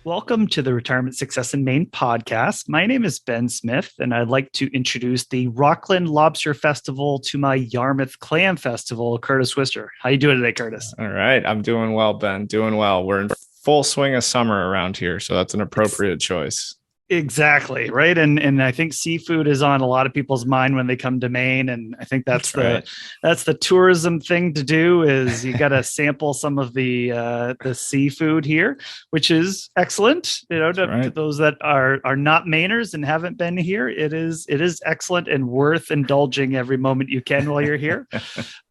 Welcome to the Retirement Success in Maine podcast. My name is Ben Smith, and I'd like to introduce the Rockland Lobster Festival to my Yarmouth Clam Festival, Curtis Wister. How you doing today, Curtis? All right. I'm doing well, Ben. Doing well. We're in full swing of summer around here, so that's an appropriate choice. Exactly, right. And I think seafood is on a lot of people's mind when they come to Maine. And I think that's the tourism thing to do is you got to sample some of the seafood here, which is excellent. To those that are not Mainers and haven't been here, it is excellent and worth indulging every moment you can while you're here.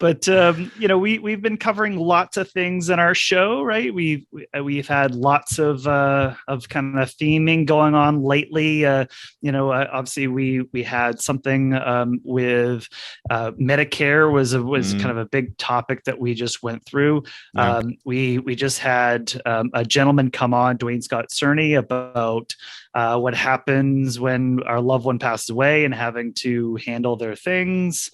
But we've been covering lots of things in our show, right? We've had lots of kind of theming going on lately. Obviously we had something with Medicare was kind of a big topic that we just went through. Yeah. We just had a gentleman come on, Dwayne Scott Cerny, about what happens when our loved one passes away and having to handle their things.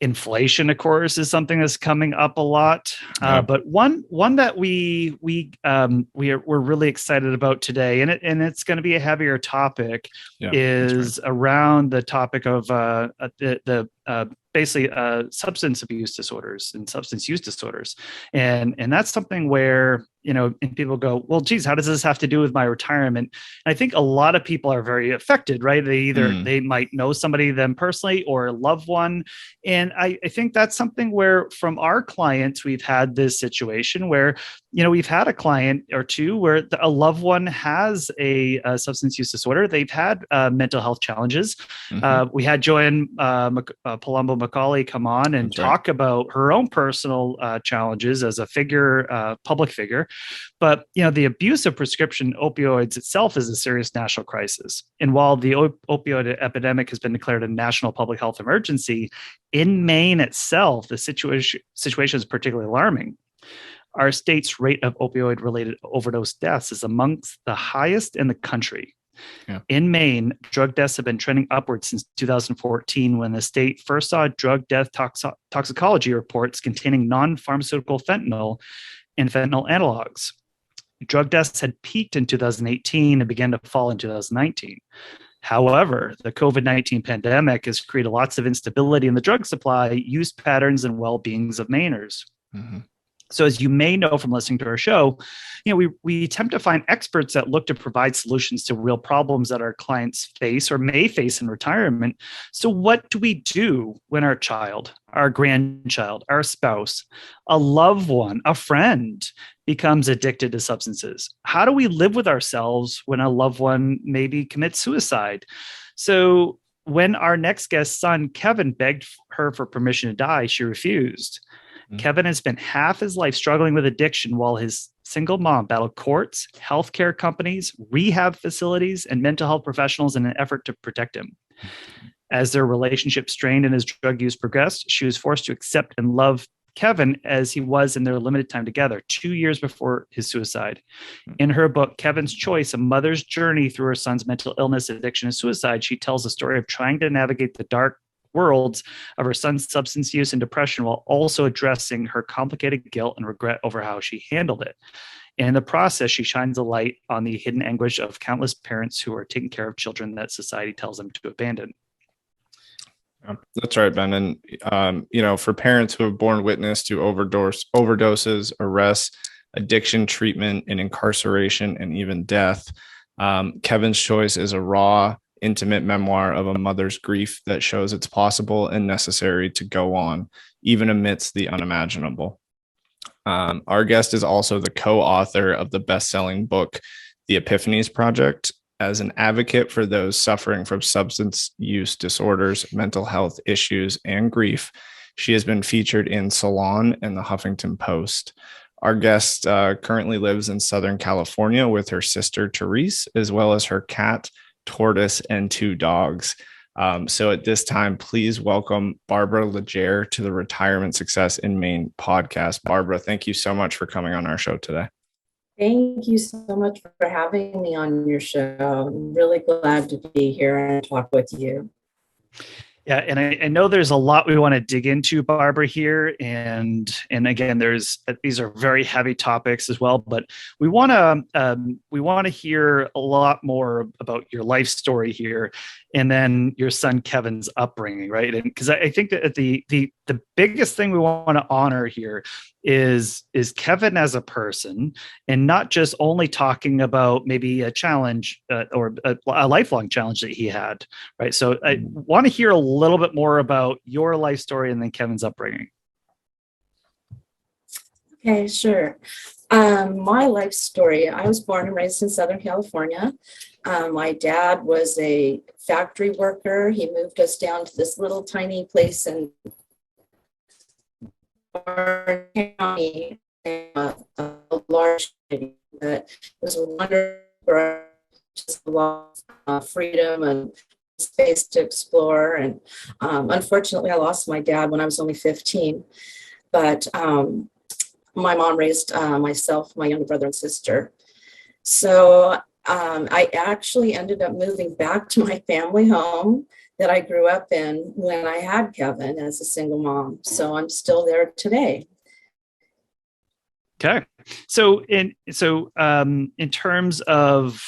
Inflation, of course, is something that's coming up a lot. But one that we're really excited about today, and it's going to be a heavier topic, is around the topic of basically substance abuse disorders and substance use disorders, and that's something where and people go, well, geez, how does this have to do with my retirement? And I think a lot of people are very affected, right? They might know somebody, them personally, or a loved one. And I think that's something where from our clients, we've had this situation where, we've had a client or two where a loved one has a substance use disorder. They've had mental health challenges. We had Joanne Palumbo Macaulay come on and talk about her own personal challenges as a public figure. But, the abuse of prescription opioids itself is a serious national crisis. And while the opioid epidemic has been declared a national public health emergency, in Maine itself, the situation is particularly alarming. Our state's rate of opioid-related overdose deaths is amongst the highest in the country. Yeah. In Maine, drug deaths have been trending upwards since 2014, when the state first saw drug death toxicology reports containing non-pharmaceutical fentanyl and fentanyl analogs. Drug deaths had peaked in 2018 and began to fall in 2019. However, the COVID-19 pandemic has created lots of instability in the drug supply, use patterns, and well-beings of Mainers. Mm-hmm. So as you may know from listening to our show, we attempt to find experts that look to provide solutions to real problems that our clients face or may face in retirement. So what do we do when our child, our grandchild, our spouse, a loved one, a friend becomes addicted to substances? How do we live with ourselves when a loved one maybe commits suicide? So when our next guest's son, Keven, begged her for permission to die, she refused. Keven has spent half his life struggling with addiction while his single mom battled courts, healthcare companies, rehab facilities, and mental health professionals in an effort to protect him. As their relationship strained and his drug use progressed, she was forced to accept and love Keven as he was in their limited time together, 2 years before his suicide. In her book, Keven's Choice, A Mother's Journey Through Her Son's Mental Illness, Addiction, and Suicide, she tells the story of trying to navigate the dark worlds of her son's substance use and depression while also addressing her complicated guilt and regret over how she handled it. And in the process, she shines a light on the hidden anguish of countless parents who are taking care of children that society tells them to abandon. That's right, Ben. And, for parents who have borne witness to overdoses, arrests, addiction treatment, and incarceration, and even death, Keven's Choice is a raw, intimate memoir of a mother's grief that shows it's possible and necessary to go on, even amidst the unimaginable. Our guest is also the co-author of the best-selling book, The Epiphanies Project. As an advocate for those suffering from substance use disorders, mental health issues, and grief, she has been featured in Salon and the Huffington Post. Our guest currently lives in Southern California with her sister, Therese, as well as her cat, Tortoise, and 2 dogs. So at this time, please welcome Barbara Legere to the Retirement Success in Maine podcast. Barbara, thank you so much for coming on our show today. Thank you so much for having me on your show. I'm really glad to be here and talk with you. Yeah, and I know there's a lot we want to dig into, Barbara, here, and again, these are very heavy topics as well. But we want to hear a lot more about your life story here, and then your son Kevin's upbringing, right? And because I think that the biggest thing we want to honor here is Keven as a person, and not just only talking about maybe a challenge or a lifelong challenge that he had, right? So I want to hear a little bit more about your life story and then Kevin's upbringing. Okay, sure. My life story, I was born and raised in Southern California. My dad was a factory worker. He moved us down to this little tiny place in Orange County, a large city, but it was a wonderful, just a lot of freedom and space to explore. And unfortunately, I lost my dad when I was only 15, but my mom raised myself, my younger brother and sister. So I actually ended up moving back to my family home that I grew up in when I had Keven as a single mom. So I'm still there today. Okay. So in terms of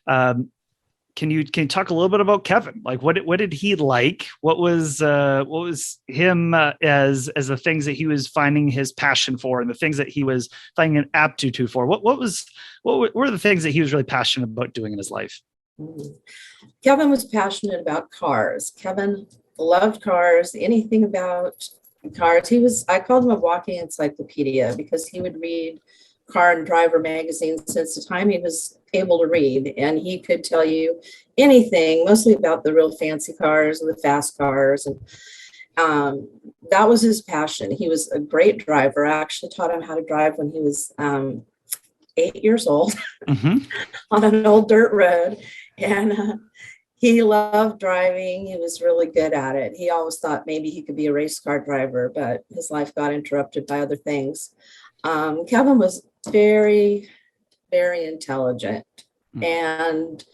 can you talk a little bit about Keven? Like what did he like? What was him as the things that he was finding his passion for, and the things that he was finding an aptitude for? What were the things that he was really passionate about doing in his life? Keven was passionate about cars. Keven loved cars, anything about cars. I called him a walking encyclopedia because he would read car and driver magazines since the time he was able to read, and he could tell you anything, mostly about the real fancy cars and the fast cars. And that was his passion. He was a great driver. I actually taught him how to drive when he was 8 years old on an old dirt road. And he loved driving. He was really good at it. He always thought maybe he could be a race car driver, but his life got interrupted by other things. Keven was very, very intelligent, and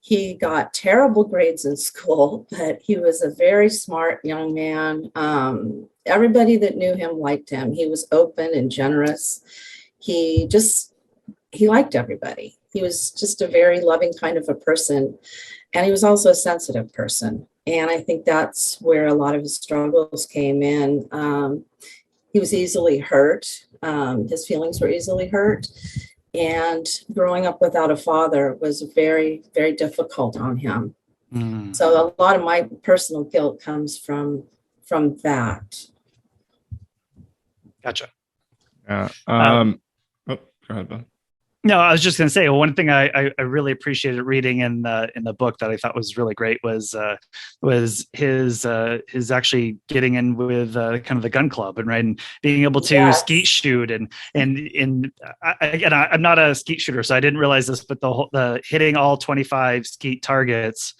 he got terrible grades in school, but he was a very smart young man. Everybody that knew him liked him. He was open and generous. He liked everybody. He was just a very loving kind of a person. And he was also a sensitive person. And I think that's where a lot of his struggles came in. He was easily hurt. His feelings were easily hurt. And growing up without a father was very, very difficult on him. So a lot of my personal guilt comes from that. Gotcha. Yeah. Go ahead, Ben. No, I was just going to say, one thing I really appreciated reading in the book that I thought was really great was his actually getting in with kind of the gun club and being able to skeet shoot and I'm not a skeet shooter, so I didn't realize this, but the hitting all 25 skeet targets,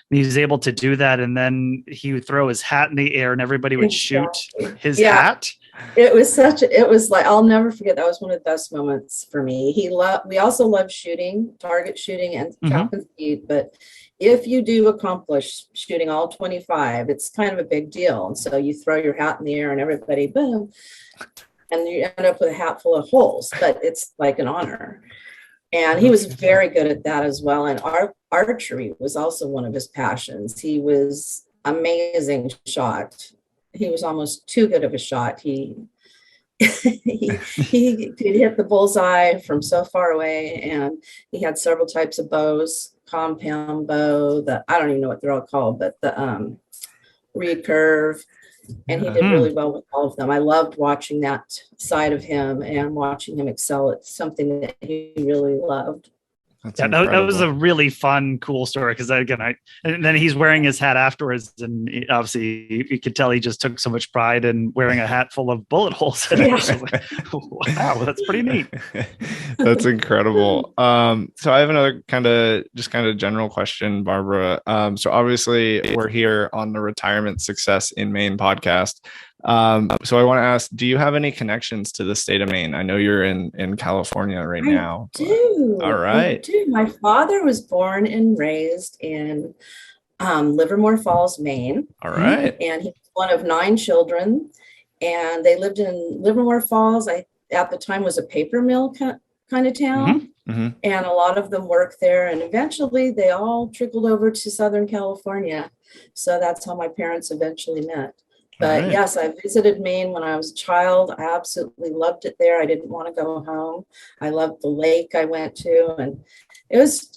he was able to do that, and then he would throw his hat in the air and everybody would shoot his hat. It was like, I'll never forget. That was one of the best moments for me. We also love shooting, target shooting and chop and skeet. But if you do accomplish shooting all 25, it's kind of a big deal. And so you throw your hat in the air and everybody, boom, and you end up with a hat full of holes, but it's like an honor. And he was very good at that as well. And archery was also one of his passions. He was amazing shot. He was almost too good of a shot. He could hit the bullseye from so far away, and he had several types of bows, compound bow, I don't even know what they're all called, but the recurve, and he did really well with all of them. I loved watching that side of him and watching him excel at something that he really loved. That was a really fun, cool story, because and then he's wearing his hat afterwards, and obviously you could tell he just took so much pride in wearing a hat full of bullet holes. Wow, that's pretty neat. That's incredible. So I have another kind of general question, Barbara. So obviously we're here on the Retirement Success in Maine podcast. So I want to ask, do you have any connections to the state of Maine? I know you're in California right now. I do. All right. I do. My father was born and raised in Livermore Falls, Maine. All right. And he's one of 9 children. And they lived in Livermore Falls. At the time was a paper mill kind of town. Mm-hmm. And a lot of them worked there. And eventually they all trickled over to Southern California. So that's how my parents eventually met. But yes, I visited Maine when I was a child. I absolutely loved it there. I didn't want to go home. I loved the lake I went to, and it was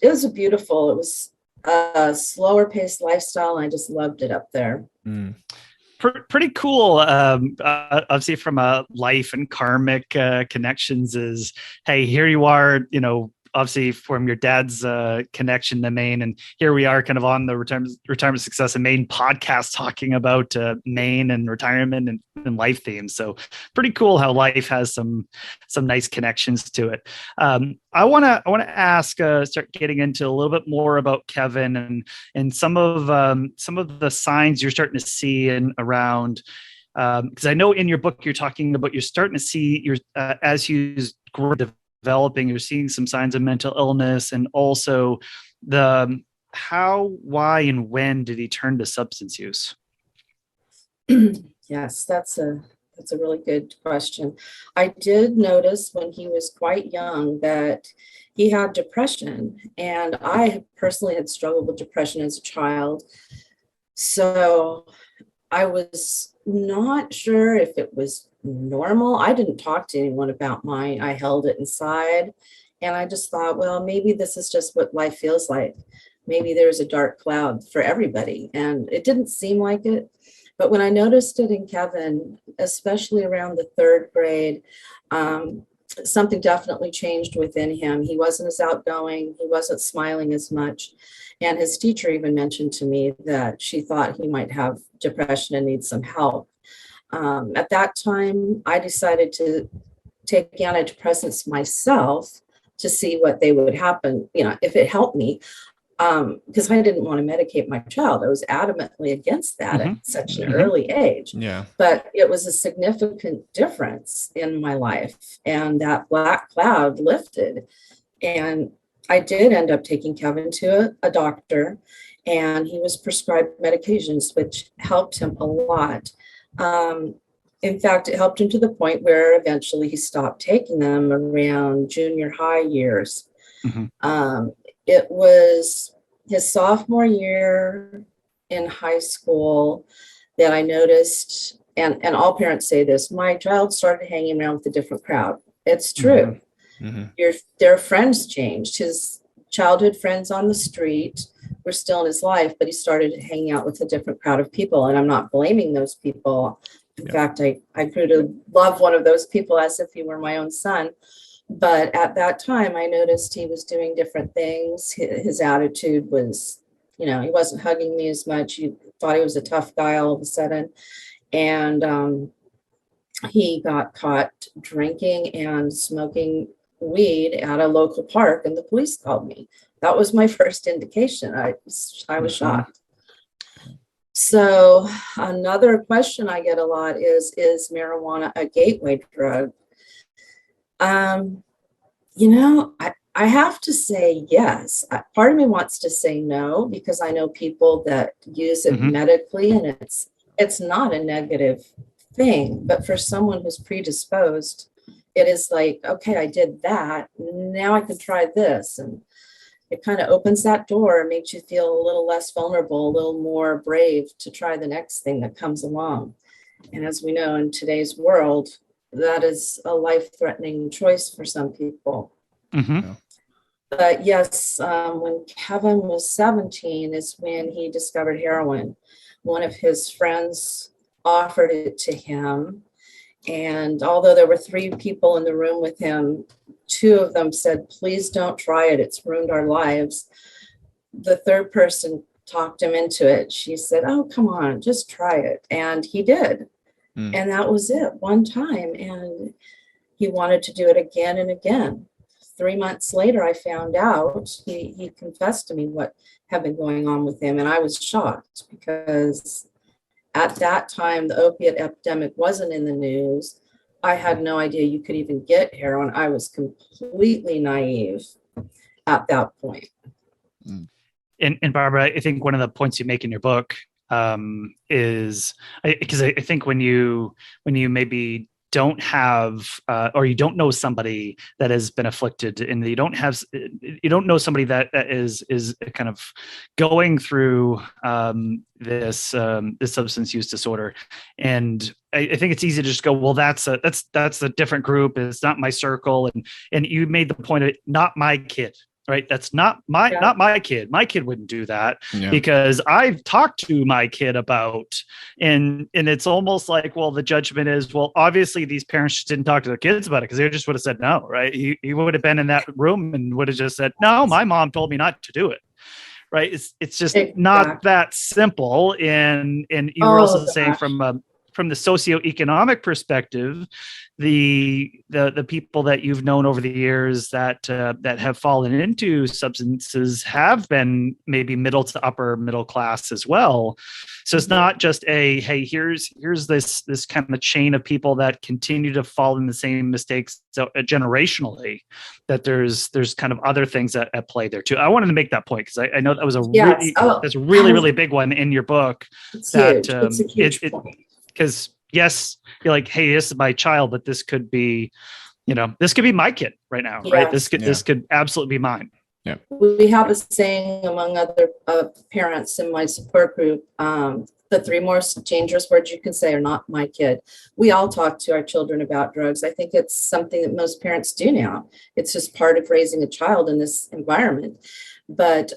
a slower paced lifestyle. And I just loved it up there. Pretty cool. Obviously, from a life and karmic connections, is hey, here you are, obviously from your dad's connection to Maine, and here we are, kind of on the retirement success and Maine podcast, talking about Maine and retirement and life themes. So pretty cool how life has some nice connections to it. I want to ask, start getting into a little bit more about Keven and some of the signs you're starting to see in around. Because I know in your book you're talking about you're starting to see as he's developing, you're seeing some signs of mental illness, and also the how, why, and when did he turn to substance use? Yes, that's a really good question. I did notice when he was quite young that he had depression, and I personally had struggled with depression as a child. So I was not sure if it was normal. I didn't talk to anyone about mine. I held it inside, and I just thought, well, maybe this is just what life feels like. Maybe there's a dark cloud for everybody, and it didn't seem like it. But when I noticed it in Keven, especially around the 3rd grade, something definitely changed within him. He wasn't as outgoing. He wasn't smiling as much. And his teacher even mentioned to me that she thought he might have depression and need some help. At that time, I decided to take antidepressants myself to see what they would happen, if it helped me, because I didn't want to medicate my child. I was adamantly against that at such an early age. Yeah. But it was a significant difference in my life, and that black cloud lifted. And I did end up taking Keven to a doctor, and he was prescribed medications, which helped him a lot. In fact, it helped him to the point where eventually he stopped taking them around junior high years. It was his sophomore year in high school that I noticed, and all parents say this, my child started hanging around with a different crowd. It's true. Their friends changed. His childhood friends on the street were still in his life, but he started hanging out with a different crowd of people. And I'm not blaming those people. In fact, I grew to love one of those people as if he were my own son. But at that time, I noticed he was doing different things. His attitude was, he wasn't hugging me as much. You thought he was a tough guy all of a sudden. And he got caught drinking and smoking weed at a local park, and the police called me. That was my first indication. I was shocked. So another question I get a lot is marijuana a gateway drug? I have to say yes. Part of me wants to say no, because I know people that use it medically, and it's not a negative thing. But for someone who's predisposed, it is like, okay, I did that. Now I can try this. And it kind of opens that door and makes you feel a little less vulnerable, a little more brave to try the next thing that comes along. And as we know, in today's world, that is a life-threatening choice for some people. But yes, when Keven was 17 is when he discovered heroin. One of his friends offered it to him. And although there were 3 people in the room with him, 2 of them said, please don't try it. It's ruined our lives. The 3rd person talked him into it. She said, oh, come on, just try it. And he did. And that was it, one time. And he wanted to do it again and again. 3 months later, I found out, he confessed to me what had been going on with him. And I was shocked, because at that time, the opiate epidemic wasn't in the news. I had no idea you could even get heroin. I was completely naive at that point. And Barbara, I think one of the points you make in your book is because I think when you maybe don't have or you don't know somebody that has been afflicted, and you don't know somebody that is kind of going through this substance use disorder, and I think it's easy to just go, well, that's a different group, it's not my circle, and you made the point of not my kid. Right. That's not my kid. My kid wouldn't do that because I've talked to my kid about, and it's almost like, well, the judgment is, well, obviously these parents just didn't talk to their kids about it because they just would have said no. Right. He would have been in that room and would have just said, no, my mom told me not to do it. Right. It's just not that simple. And you were also saying from the socioeconomic perspective, the people that you've known over the years that have fallen into substances have been maybe middle to upper middle class as well. So it's not just hey, here's this kind of chain of people that continue to fall in the same mistakes generationally, that there's kind of other things at play there too. I wanted to make that point because I know that was that's a really big one in your book. It's huge. It's a huge point. Because yes, you're like, hey, this is my child, but this could be, this could be my kid right now, right? This could absolutely be mine. Yeah. We have a saying among other parents in my support group, the 3 most dangerous words you can say are not my kid. We all talk to our children about drugs. I think it's something that most parents do now. It's just part of raising a child in this environment. But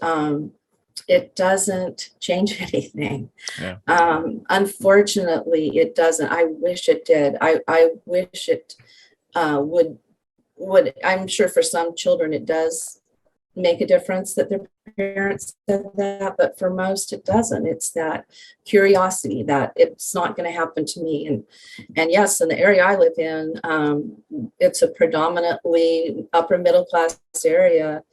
it doesn't change anything. Yeah. Unfortunately, it doesn't. I wish it did. I wish it would. I'm sure for some children it does make a difference that their parents said that, but for most it doesn't. It's that curiosity that it's not going to happen to me. And yes, in the area I live in, it's a predominantly upper middle class area.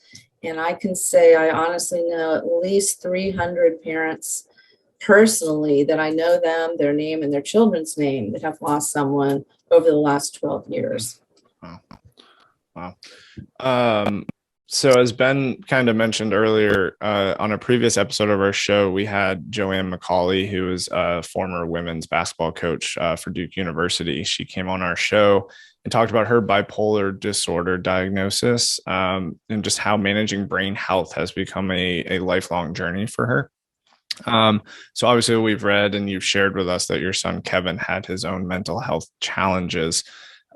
And I can say I honestly know at least 300 parents personally that I know them, their name and their children's name, that have lost someone over the last 12 years. Wow. So as Ben kind of mentioned earlier, on a previous episode of our show, we had Joanne McCauley, who is a former women's basketball coach for Duke University. She came on our show and talked about her bipolar disorder diagnosis, and just how managing brain health has become a lifelong journey for her. So obviously we've read and you've shared with us that your son Keven had his own mental health challenges.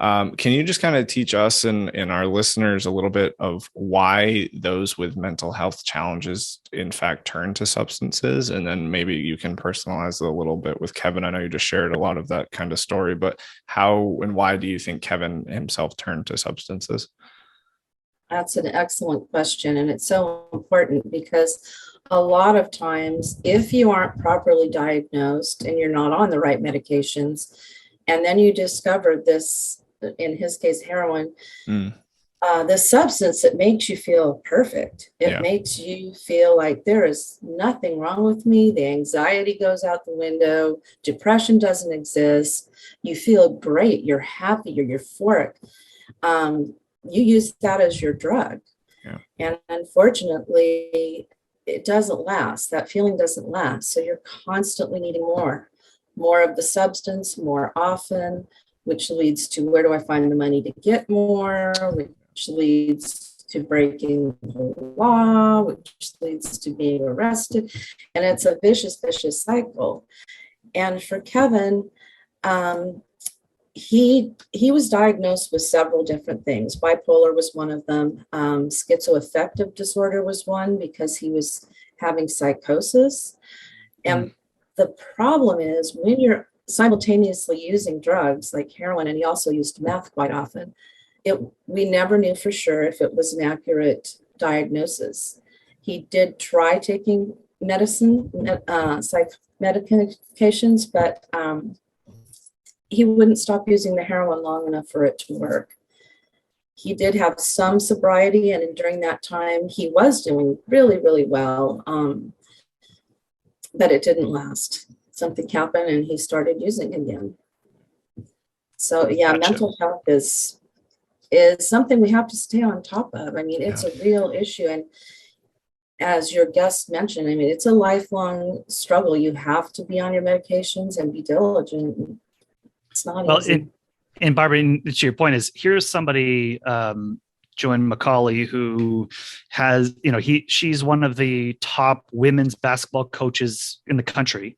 Can you just kind of teach us and our listeners a little bit of why those with mental health challenges in fact turn to substances? And then maybe you can personalize it a little bit with Keven. I know you just shared a lot of that kind of story, but how and why do you think Keven himself turned to substances? That's an excellent question. And it's so important because a lot of times, if you aren't properly diagnosed and you're not on the right medications, and then you discover this, in his case, heroin, the substance that makes you feel perfect. It makes you feel like there is nothing wrong with me. The anxiety goes out the window. Depression doesn't exist. You feel great. You're happy. You're euphoric. You use that as your drug. Yeah. And unfortunately, it doesn't last. That feeling doesn't last. So you're constantly needing more of the substance, more often, which leads to where do I find the money to get more, which leads to breaking the law, which leads to being arrested. And it's a vicious cycle. And for Keven, he was diagnosed with several different things. Bipolar was one of them. Schizoaffective disorder was one because he was having psychosis. And the problem is when you're simultaneously using drugs like heroin, and he also used meth quite often, we never knew for sure if it was an accurate diagnosis. He did try taking medicine, psych medications, but he wouldn't stop using the heroin long enough for it to work. He did have some sobriety, and during that time, he was doing really, really well, but it didn't last. Something happened, and he started using again. So, yeah, gotcha. Mental health is something we have to stay on top of. I mean, it's a real issue, as your guest mentioned, I mean, it's a lifelong struggle. You have to be on your medications and be diligent. It's not easy. And Barbara, to your point is, here's somebody, Joanne McCauley, who has, she's one of the top women's basketball coaches in the country,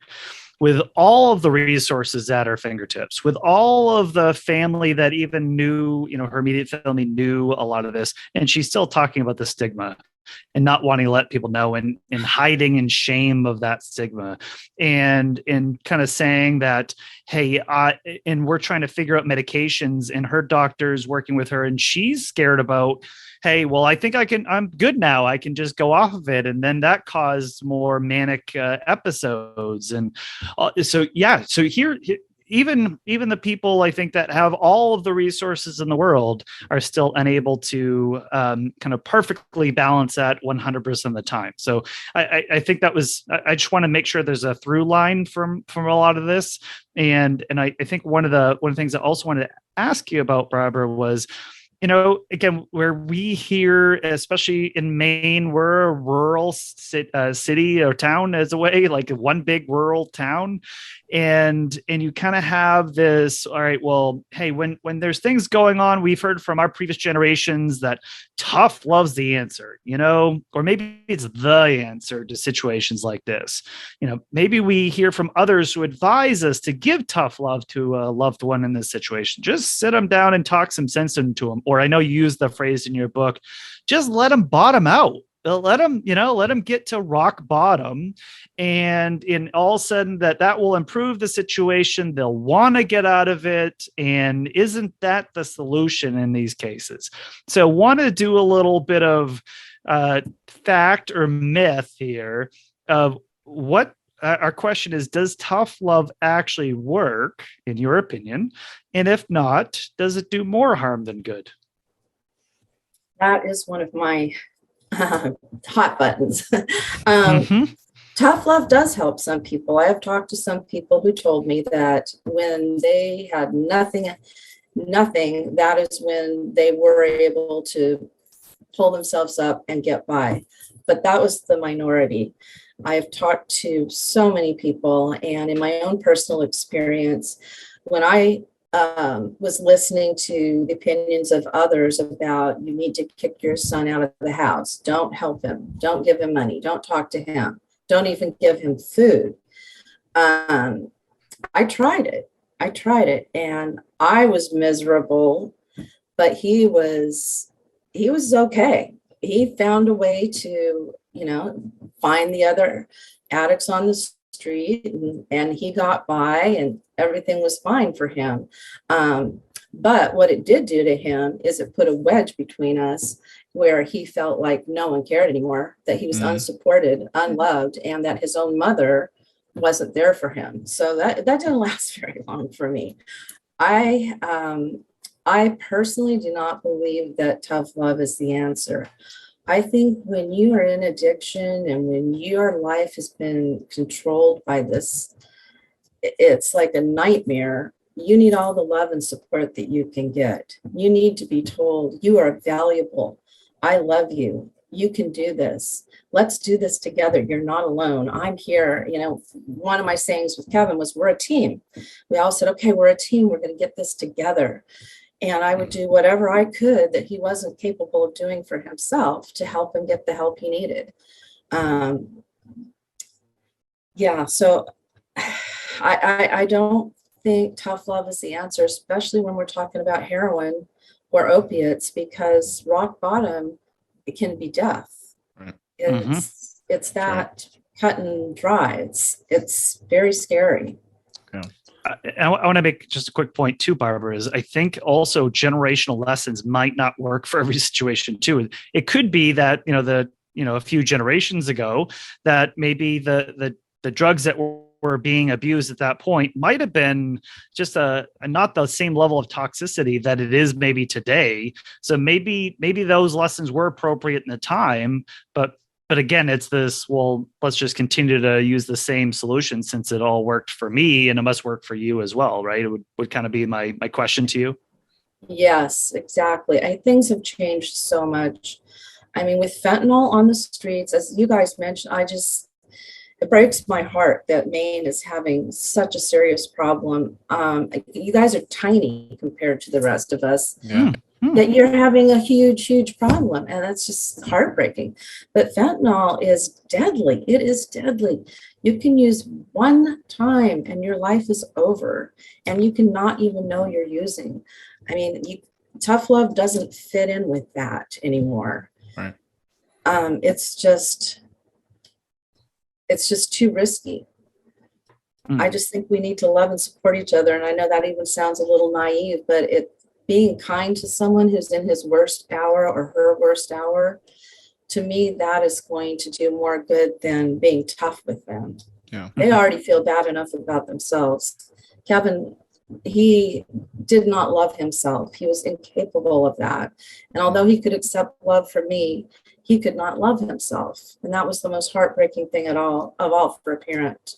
with all of the resources at her fingertips, with all of the family that even knew, her immediate family knew a lot of this. And she's still talking about the stigma and not wanting to let people know, and hiding in shame of that stigma, and kind of saying that, hey, and we're trying to figure out medications, and her doctor's working with her, and she's scared about, hey, well, I think I'm good now, I can just go off of it. And then that caused more manic episodes. And so here, even the people, I think, that have all of the resources in the world are still unable to kind of perfectly balance that 100% of the time. So I think that was, I just want to make sure there's a through line from a lot of this. And I think one of the things I also wanted to ask you about, Barbara, was, again, where we hear, especially in Maine, we're a rural city or town, as a way, like one big rural town. And you kind of have this, all right, well, hey, when there's things going on, we've heard from our previous generations that tough love's the answer, or maybe it's the answer to situations like this. Maybe we hear from others who advise us to give tough love to a loved one in this situation. Just sit them down and talk some sense into them. Or I know you use the phrase in your book, just let them bottom out. Let them get to rock bottom, and in all of a sudden that will improve the situation. They'll want to get out of it. And isn't that the solution in these cases? So want to do a little bit of fact or myth here of what our question is: does tough love actually work, in your opinion? And if not, does it do more harm than good? That is one of my hot buttons. Tough love does help some people. I have talked to some people who told me that when they had nothing, that is when they were able to pull themselves up and get by. But that was the minority. I've talked to so many people, and in my own personal experience, when I was listening to the opinions of others about, you need to kick your son out of the house, don't help him, don't give him money, don't talk to him, don't even give him food. I tried it and I was miserable, but he was okay. He found a way to, find the other addicts on the street, and he got by, and everything was fine for him. But what it did do to him is it put a wedge between us, where he felt like no one cared anymore, that he was unsupported, unloved, and that his own mother wasn't there for him. So that didn't last very long for me. I personally do not believe that tough love is the answer. I think when you are in addiction and when your life has been controlled by this, it's like a nightmare. You need all the love and support that you can get. You need to be told, you are valuable. I love you. You can do this. Let's do this together. You're not alone. I'm here. One of my sayings with Keven was, we're a team. We all said, okay, we're a team. We're going to get this together. And I would do whatever I could that he wasn't capable of doing for himself to help him get the help he needed. So I don't think tough love is the answer, especially when we're talking about heroin or opiates, because rock bottom, it can be death. Right. It's that cut and dry. It's very scary. Yeah. I want to make just a quick point too, Barbara, is I think also generational lessons might not work for every situation too. It could be that, a few generations ago, that maybe the drugs that were being abused at that point might have been just not the same level of toxicity that it is maybe today. So maybe those lessons were appropriate in the time, but again, it's this, well, let's just continue to use the same solution since it all worked for me, and it must work for you as well, right? It would kind of be my question to you. Yes, exactly. Things have changed so much. I mean, with fentanyl on the streets, as you guys mentioned, it breaks my heart that Maine is having such a serious problem. You guys are tiny compared to the rest of us. Yeah. That you're having a huge, huge problem. And that's just heartbreaking. But fentanyl is deadly. It is deadly. You can use one time and your life is over. And you cannot even know you're using. I mean, tough love doesn't fit in with that anymore. Right. It's just too risky. I just think we need to love and support each other. And I know that even sounds a little naive, but being kind to someone who's in his worst hour or her worst hour, to me, that is going to do more good than being tough with them. Yeah. They already feel bad enough about themselves. Keven, he did not love himself. He was incapable of that. And although he could accept love from me, he could not love himself. And that was the most heartbreaking thing of all for a parent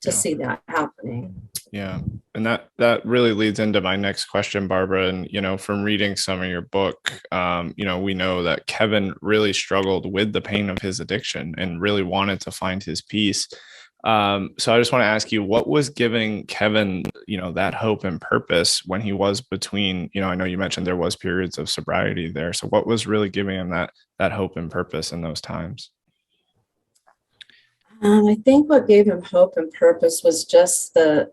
to see that happening. Yeah. And that really leads into my next question, Barbara. And, from reading some of your book, we know that Keven really struggled with the pain of his addiction and really wanted to find his peace. So I just want to ask you, what was giving Keven, that hope and purpose when he was between, I know you mentioned there was periods of sobriety there. So what was really giving him that hope and purpose in those times? I think what gave him hope and purpose was just the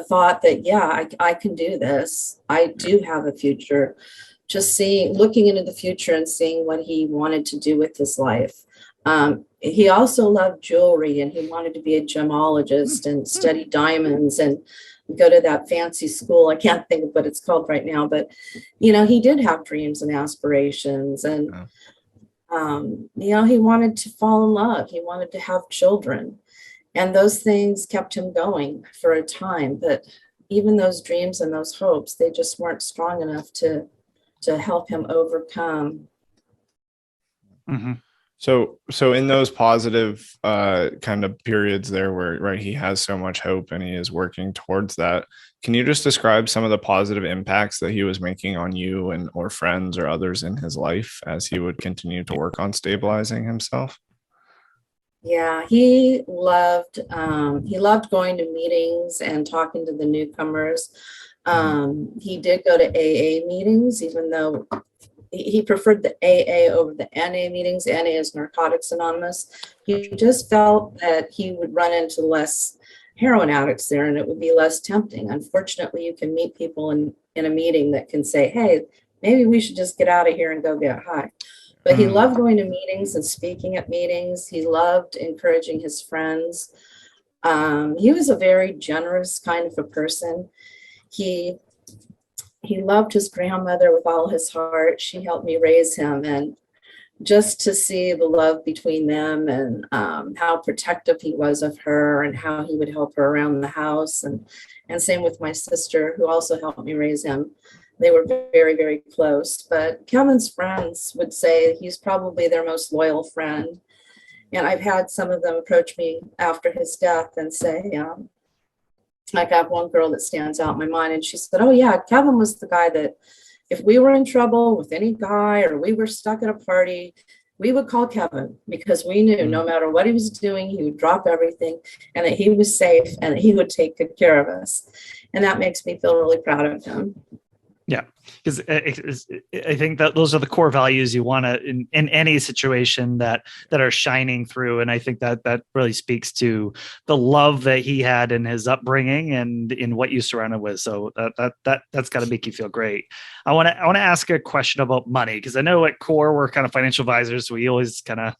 thought that, yeah, I can do this. I do have a future. Just looking into the future and seeing what he wanted to do with his life. He also loved jewelry, and he wanted to be a gemologist and study diamonds and go to that fancy school. I can't think of what it's called right now, but, he did have dreams and aspirations. And, he wanted to fall in love. He wanted to have children. And those things kept him going for a time. But even those dreams and those hopes, they just weren't strong enough to help him overcome. Mm-hmm. So in those positive kind of periods there where, right, he has so much hope and he is working towards that, can you just describe some of the positive impacts that he was making on you and or friends or others in his life as he would continue to work on stabilizing himself? Yeah, he loved going to meetings and talking to the newcomers. He did go to AA meetings, even though he preferred the AA over the NA meetings. NA is Narcotics Anonymous. He just felt that he would run into less heroin addicts there and it would be less tempting. Unfortunately, you can meet people in a meeting that can say, hey, maybe we should just get out of here and go get high. But he loved going to meetings and speaking at meetings. He loved encouraging his friends. He was a very generous kind of a person. He loved his grandmother with all his heart. She helped me raise him. And just to see the love between them and how protective he was of her and how he would help her around the house. And same with my sister, who also helped me raise him. They were very, very close. But Kevin's friends would say he's probably their most loyal friend. And I've had some of them approach me after his death and say, like I have one girl that stands out in my mind, and she said, oh yeah, Keven was the guy that if we were in trouble with any guy or we were stuck at a party, we would call Keven because we knew no matter what he was doing, he would drop everything and that he was safe and that he would take good care of us. And that makes me feel really proud of him. Yeah, because I think that those are the core values you want to in any situation that are shining through. And I think that really speaks to the love that he had in his upbringing and in what you surrounded with. So that's got to make you feel great. I want to ask a question about money, because I know at core we're kind of financial advisors. We always kind of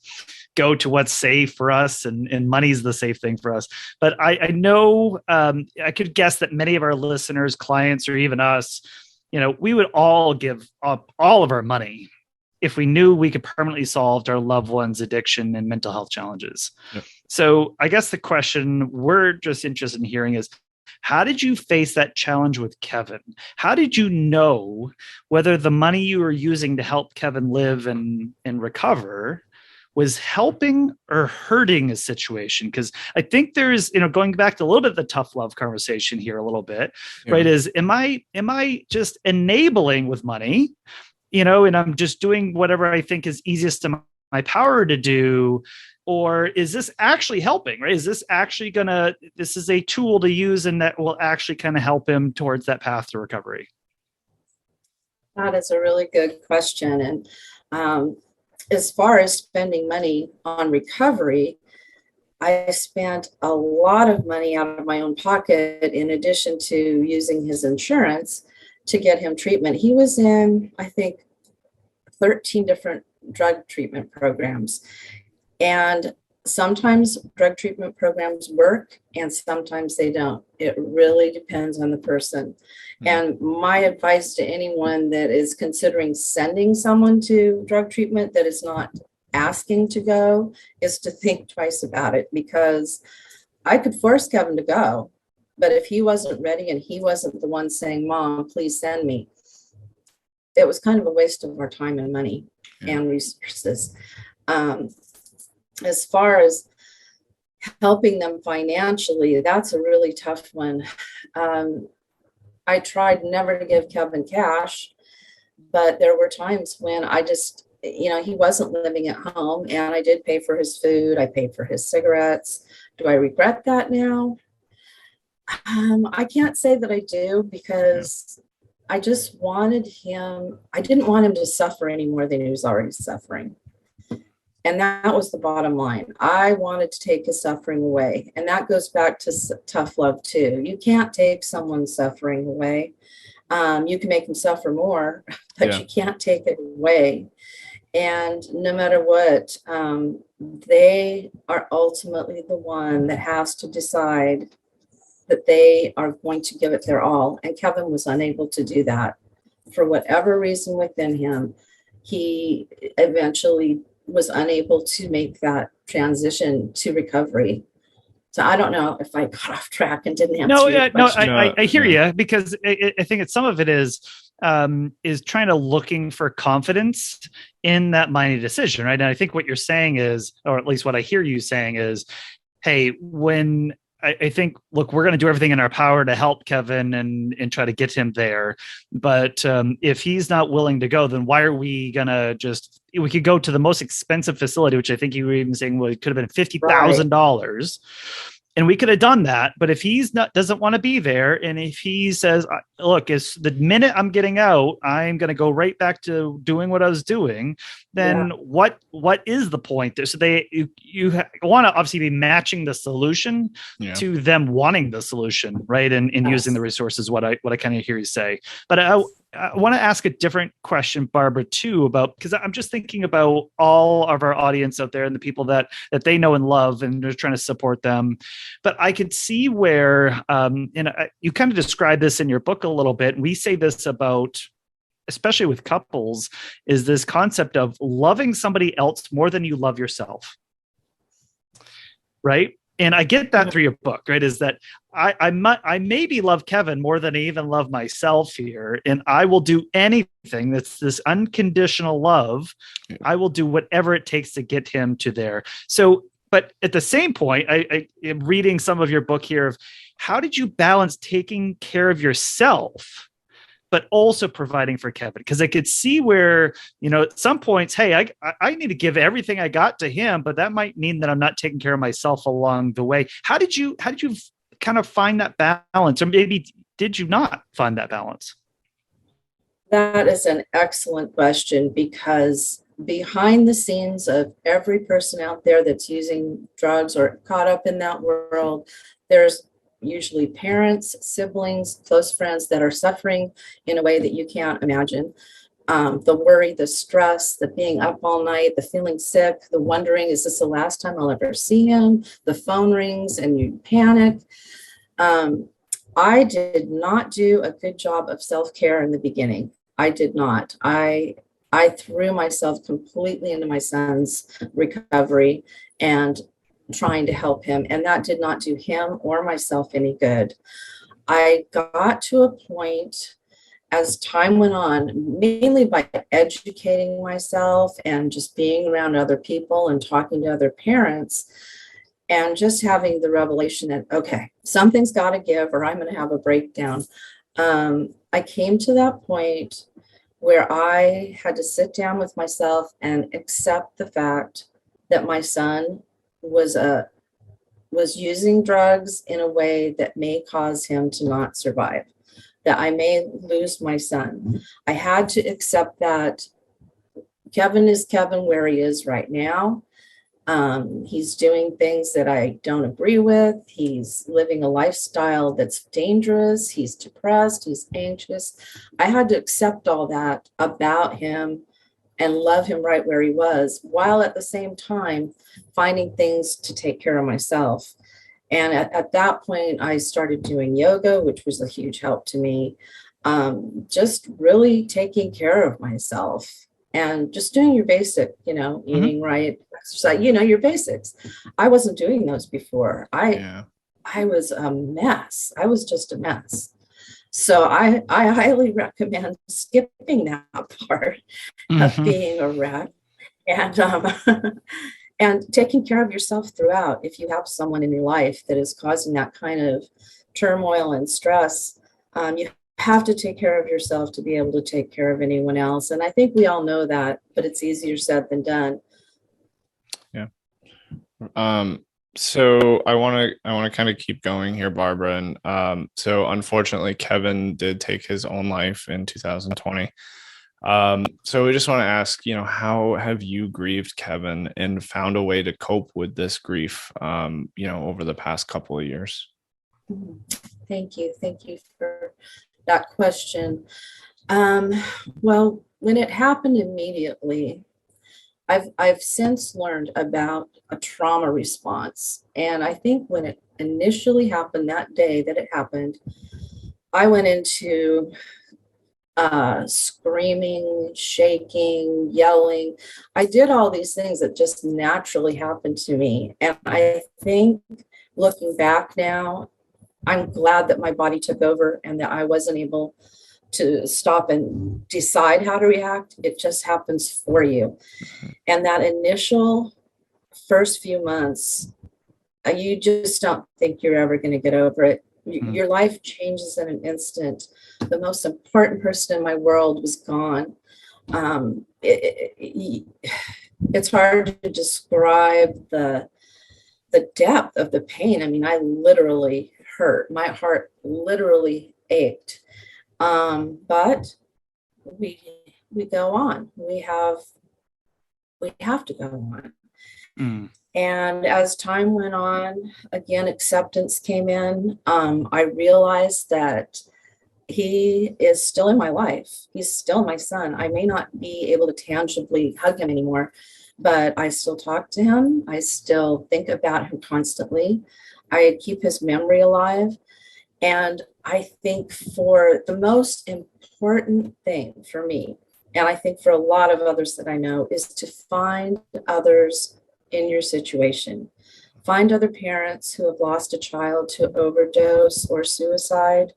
go to what's safe for us, and money's the safe thing for us. But I know I could guess that many of our listeners, clients, or even us, we would all give up all of our money if we knew we could permanently solve our loved one's addiction and mental health challenges. Yep. So I guess the question we're just interested in hearing is, how did you face that challenge with Keven? How did you know whether the money you were using to help Keven live and recover was helping or hurting a situation? Because I think there's, going back to a little bit of the tough love conversation here a little bit, right? Is am I just enabling with money, and I'm just doing whatever I think is easiest in my power to do? Or is this actually helping, right? Is this actually this is a tool to use and that will actually kind of help him towards that path to recovery? That is a really good question. And as far as spending money on recovery, I spent a lot of money out of my own pocket in addition to using his insurance to get him treatment. He was in, I think, 13 different drug treatment programs. And sometimes drug treatment programs work and sometimes they don't. It really depends on the person. And my advice to anyone that is considering sending someone to drug treatment that is not asking to go is to think twice about it, because I could force Keven to go, but if he wasn't ready and he wasn't the one saying, Mom, please send me, it was kind of a waste of our time and money and resources. As far as helping them financially, that's a really tough one. I tried never to give Keven cash, but there were times when I just, he wasn't living at home and I did pay for his food. I paid for his cigarettes. Do I regret that now? I can't say that I do, because I just wanted him, I didn't want him to suffer any more than he was already suffering. And that was the bottom line. I wanted to take his suffering away. And that goes back to tough love too. You can't take someone's suffering away. You can make them suffer more, but you can't take it away. And no matter what, they are ultimately the one that has to decide that they are going to give it their all. And Keven was unable to do that for whatever reason within him. He eventually was unable to make that transition to recovery. So I don't know if I got off track and didn't answer your question. I hear you, because I think some of it is trying to looking for confidence in that money decision, right? And I think what you're saying is, or at least what I hear you saying is, hey, when I think, look, we're going to do everything in our power to help Keven and try to get him there. But if he's not willing to go, then why are we going to we could go to the most expensive facility, which I think you were even saying, well, it could have been $50,000. And we could have done that. But if doesn't want to be there, and if he says, look, is the minute I'm getting out, I'm going to go right back to doing what I was doing, then what is the point there? So you want to obviously be matching the solution to them wanting the solution, right? And using the resources, what I kind of hear you say. But I want to ask a different question, Barbara, too, because I'm just thinking about all of our audience out there and the people that they know and love, and they're trying to support them. But I could see where, you kind of describe this in your book a little bit. We say this about, especially with couples, is this concept of loving somebody else more than you love yourself. Right. And I get that through your book, right? Is that I maybe love Keven more than I even love myself here. And I will do anything that's this unconditional love. I will do whatever it takes to get him to there. So, but at the same point, I am reading some of your book here of how did you balance taking care of yourself, but also providing for Keven? Because I could see where, at some points, hey, I need to give everything I got to him, but that might mean that I'm not taking care of myself along the way. How did you kind of find that balance? Or maybe did you not find that balance? That is an excellent question, because behind the scenes of every person out there that's using drugs or caught up in that world, there's usually parents, siblings, close friends that are suffering in a way that you can't imagine. The worry, the stress, the being up all night, the feeling sick, the wondering, is this the last time I'll ever see him? The phone rings and you panic. I did not do a good job of self-care in the beginning. I did not. I threw myself completely into my son's recovery and trying to help him, and that did not do him or myself any good. I got to a point as time went on, mainly by educating myself and just being around other people and talking to other parents, and just having the revelation that, okay, something's got to give or I'm going to have a breakdown. I came to that point where I had to sit down with myself and accept the fact that my son was using drugs in a way that may cause him to not survive, that I may lose my son. I had to accept that Keven is Keven where he is right now. He's doing things that I don't agree with. He's living a lifestyle that's dangerous. He's depressed. He's anxious. I had to accept all that about him and love him right where he was, while at the same time finding things to take care of myself. And at that point, I started doing yoga, which was a huge help to me. Just really taking care of myself and just doing your basic, eating right, exercise, your basics. I wasn't doing those before. I was a mess. I was just a mess. So I highly recommend skipping that part of being a wreck and and taking care of yourself throughout. If you have someone in your life that is causing that kind of turmoil and stress, you have to take care of yourself to be able to take care of anyone else. And I think we all know that, but it's easier said than done. Yeah. So I want to kind of keep going here, Barbara. And so unfortunately, Keven did take his own life in 2020. So we just want to ask, how have you grieved Keven and found a way to cope with this grief, over the past couple of years? Thank you. Thank you for that question. Well, when it happened immediately, I've since learned about a trauma response. And I think when it initially happened, that day that it happened, I went into screaming, shaking, yelling. I did all these things that just naturally happened to me. And I think looking back now, I'm glad that my body took over and that I wasn't able to stop and decide how to react. It just happens for you. And that initial first few months, you just don't think you're ever going to get over it. Your life changes in an instant. The most important person in my world was gone. It's hard to describe the depth of the pain. I mean, I literally hurt. My heart literally ached. But we go on. We have to go on. And as time went on, again, acceptance came in. I realized that he is still in my life. He's still my son. I may not be able to tangibly hug him anymore, but I still talk to him. I still think about him constantly. I keep his memory alive. And I think for the most important thing for me, and I think for a lot of others that I know, is to find others in your situation. Find other parents who have lost a child to overdose or suicide.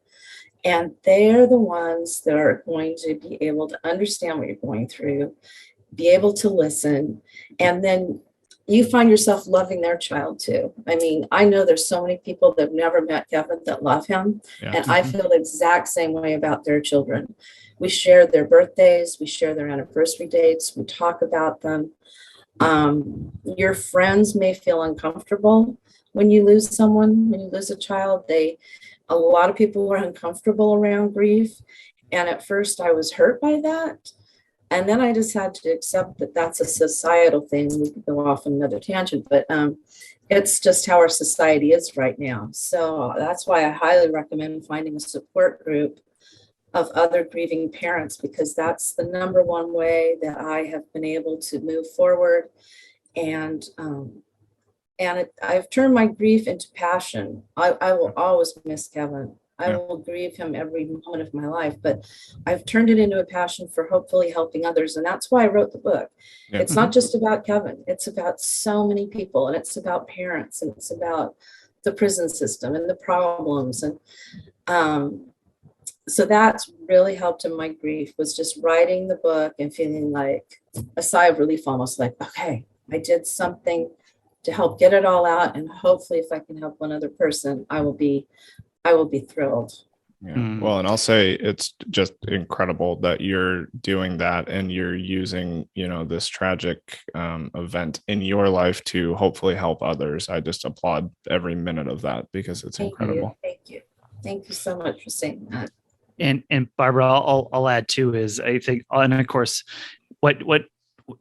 And they're the ones that are going to be able to understand what you're going through, be able to listen, and then you find yourself loving their child too. I mean, I know there's so many people that have never met Keven that love him. Yeah. And I feel the exact same way about their children. We share their birthdays, we share their anniversary dates, we talk about them. Your friends may feel uncomfortable when you lose someone, when you lose a child. A lot of people were uncomfortable around grief. And at first I was hurt by that. And then I just had to accept that that's a societal thing. We could go off on another tangent, but it's just how our society is right now. So that's why I highly recommend finding a support group of other grieving parents, because that's the number one way that I have been able to move forward. And I've turned my grief into passion. I will always miss Keven. I will grieve him every moment of my life, but I've turned it into a passion for hopefully helping others. And that's why I wrote the book. Yeah. It's not just about Keven. It's about so many people, and it's about parents, and it's about the prison system and the problems. And so that's really helped in my grief, was just writing the book and feeling like a sigh of relief, almost like, okay, I did something to help get it all out. And hopefully if I can help one other person, I will be thrilled. Yeah. Well, and I'll say it's just incredible that you're doing that and you're using, this tragic event in your life to hopefully help others. I just applaud every minute of that because it's incredible. Thank you so much for saying that. And Barbara, I'll add too is I think, and of course, what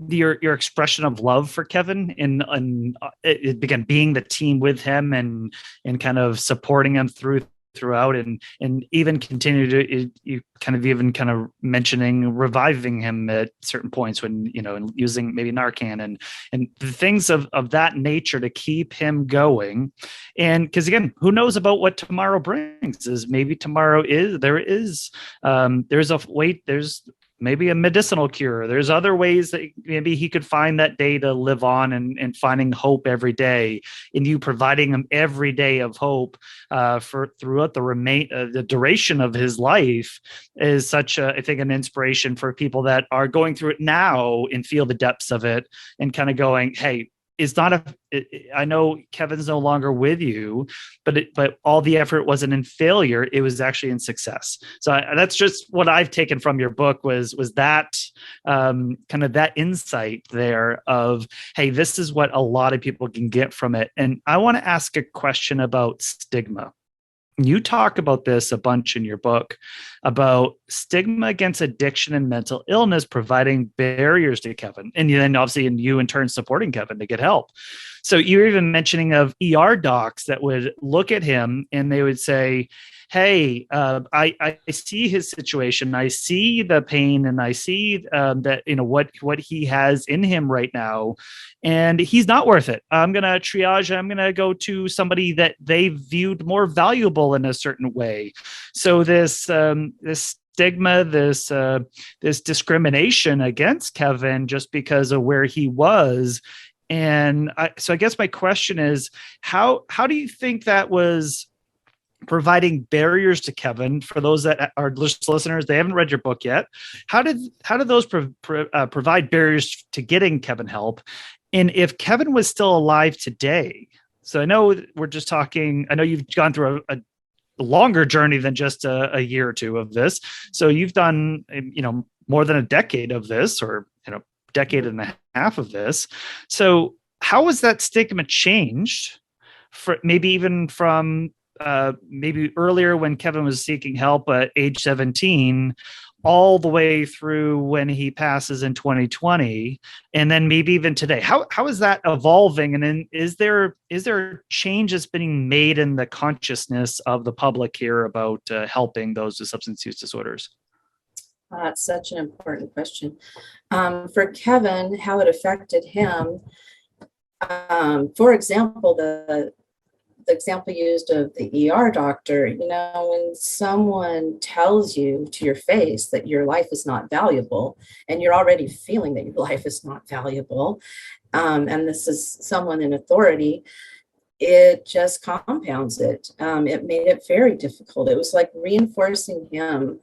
your expression of love for Keven and it began being the team with him and kind of supporting him throughout and even continue to you kind of mentioning reviving him at certain points when and using maybe Narcan and the things of that nature to keep him going. And because again, who knows about what tomorrow brings? Is maybe tomorrow there's maybe a medicinal cure. There's other ways that maybe he could find that day to live on and finding hope every day, and you providing him every day of hope for throughout the duration of his life is such I think an inspiration for people that are going through it now and feel the depths of it and kind of going, hey, I know Kevin's no longer with you, but all the effort wasn't in failure. It was actually in success. So that's just what I've taken from your book was that kind of that insight there of, hey, this is what a lot of people can get from it. And I want to ask a question about stigma. You talk about this a bunch in your book about stigma against addiction and mental illness, providing barriers to Keven. And then obviously, and you in turn supporting Keven to get help. So you're even mentioning of ER docs that would look at him and they would say, hey, I see his situation. I see the pain and I see that, what he has in him right now. And he's not worth it. I'm going to triage. I'm going to go to somebody that they viewed more valuable in a certain way. So this stigma, this discrimination against Keven just because of where he was. And so I guess my question is, how do you think that was providing barriers to Keven? For those that are listeners, they haven't read your book yet. How did those provide barriers to getting Keven help? And if Keven was still alive today, so I know we're just talking, I know you've gone through a longer journey than just a year or two of this. So you've done, more than a decade of this, or, decade and a half of this. So how was that stigma changed for maybe even from maybe earlier when Keven was seeking help at age 17, all the way through when he passes in 2020, and then maybe even today? How is that evolving? And then is there changes being made in the consciousness of the public here about helping those with substance use disorders? That's such an important question. For Keven, how it affected him, for example, the example used of the ER doctor, when someone tells you to your face that your life is not valuable and you're already feeling that your life is not valuable, and this is someone in authority, it just compounds it. It made it very difficult. It was like reinforcing him,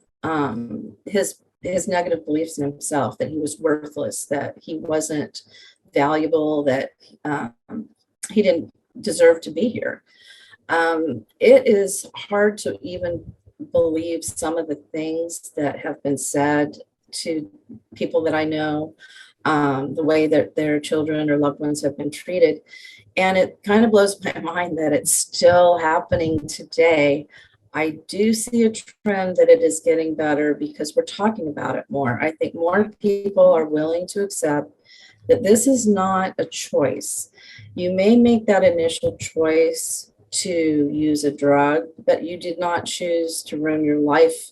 his negative beliefs in himself, that he was worthless, that he wasn't valuable, that he didn't deserve to be here. It is hard to even believe some of the things that have been said to people that I know, the way that their children or loved ones have been treated. And it kind of blows my mind that it's still happening today. I do see a trend that it is getting better because we're talking about it more. I think more people are willing to accept that this is not a choice. You may make that initial choice to use a drug, but you did not choose to ruin your life.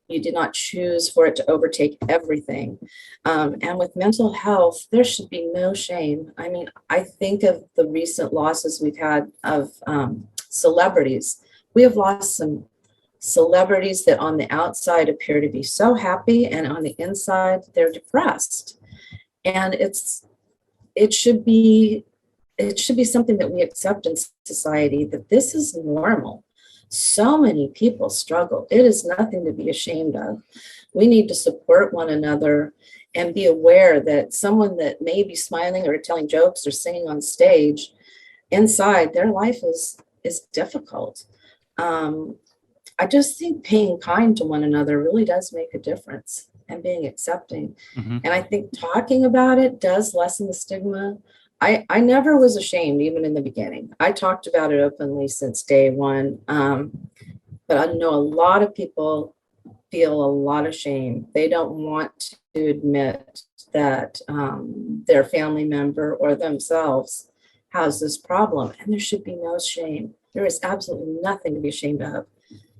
You did not choose for it to overtake everything. And with mental health, there should be no shame. I mean, I think of the recent losses we've had of celebrities. We have lost some celebrities that on the outside appear to be so happy, and on the inside, they're depressed. And it should be something that we accept in society, that this is normal. So many people struggle. It is nothing to be ashamed of. We need to support one another and be aware that someone that may be smiling or telling jokes or singing on stage, inside their life is difficult. I just think being kind to one another really does make a difference, and being accepting. Mm-hmm. And I think talking about it does lessen the stigma. I never was ashamed, even in the beginning. I talked about it openly since day one. But I know a lot of people feel a lot of shame. They don't want to admit that their family member or themselves has this problem. And there should be no shame. There is absolutely nothing to be ashamed of.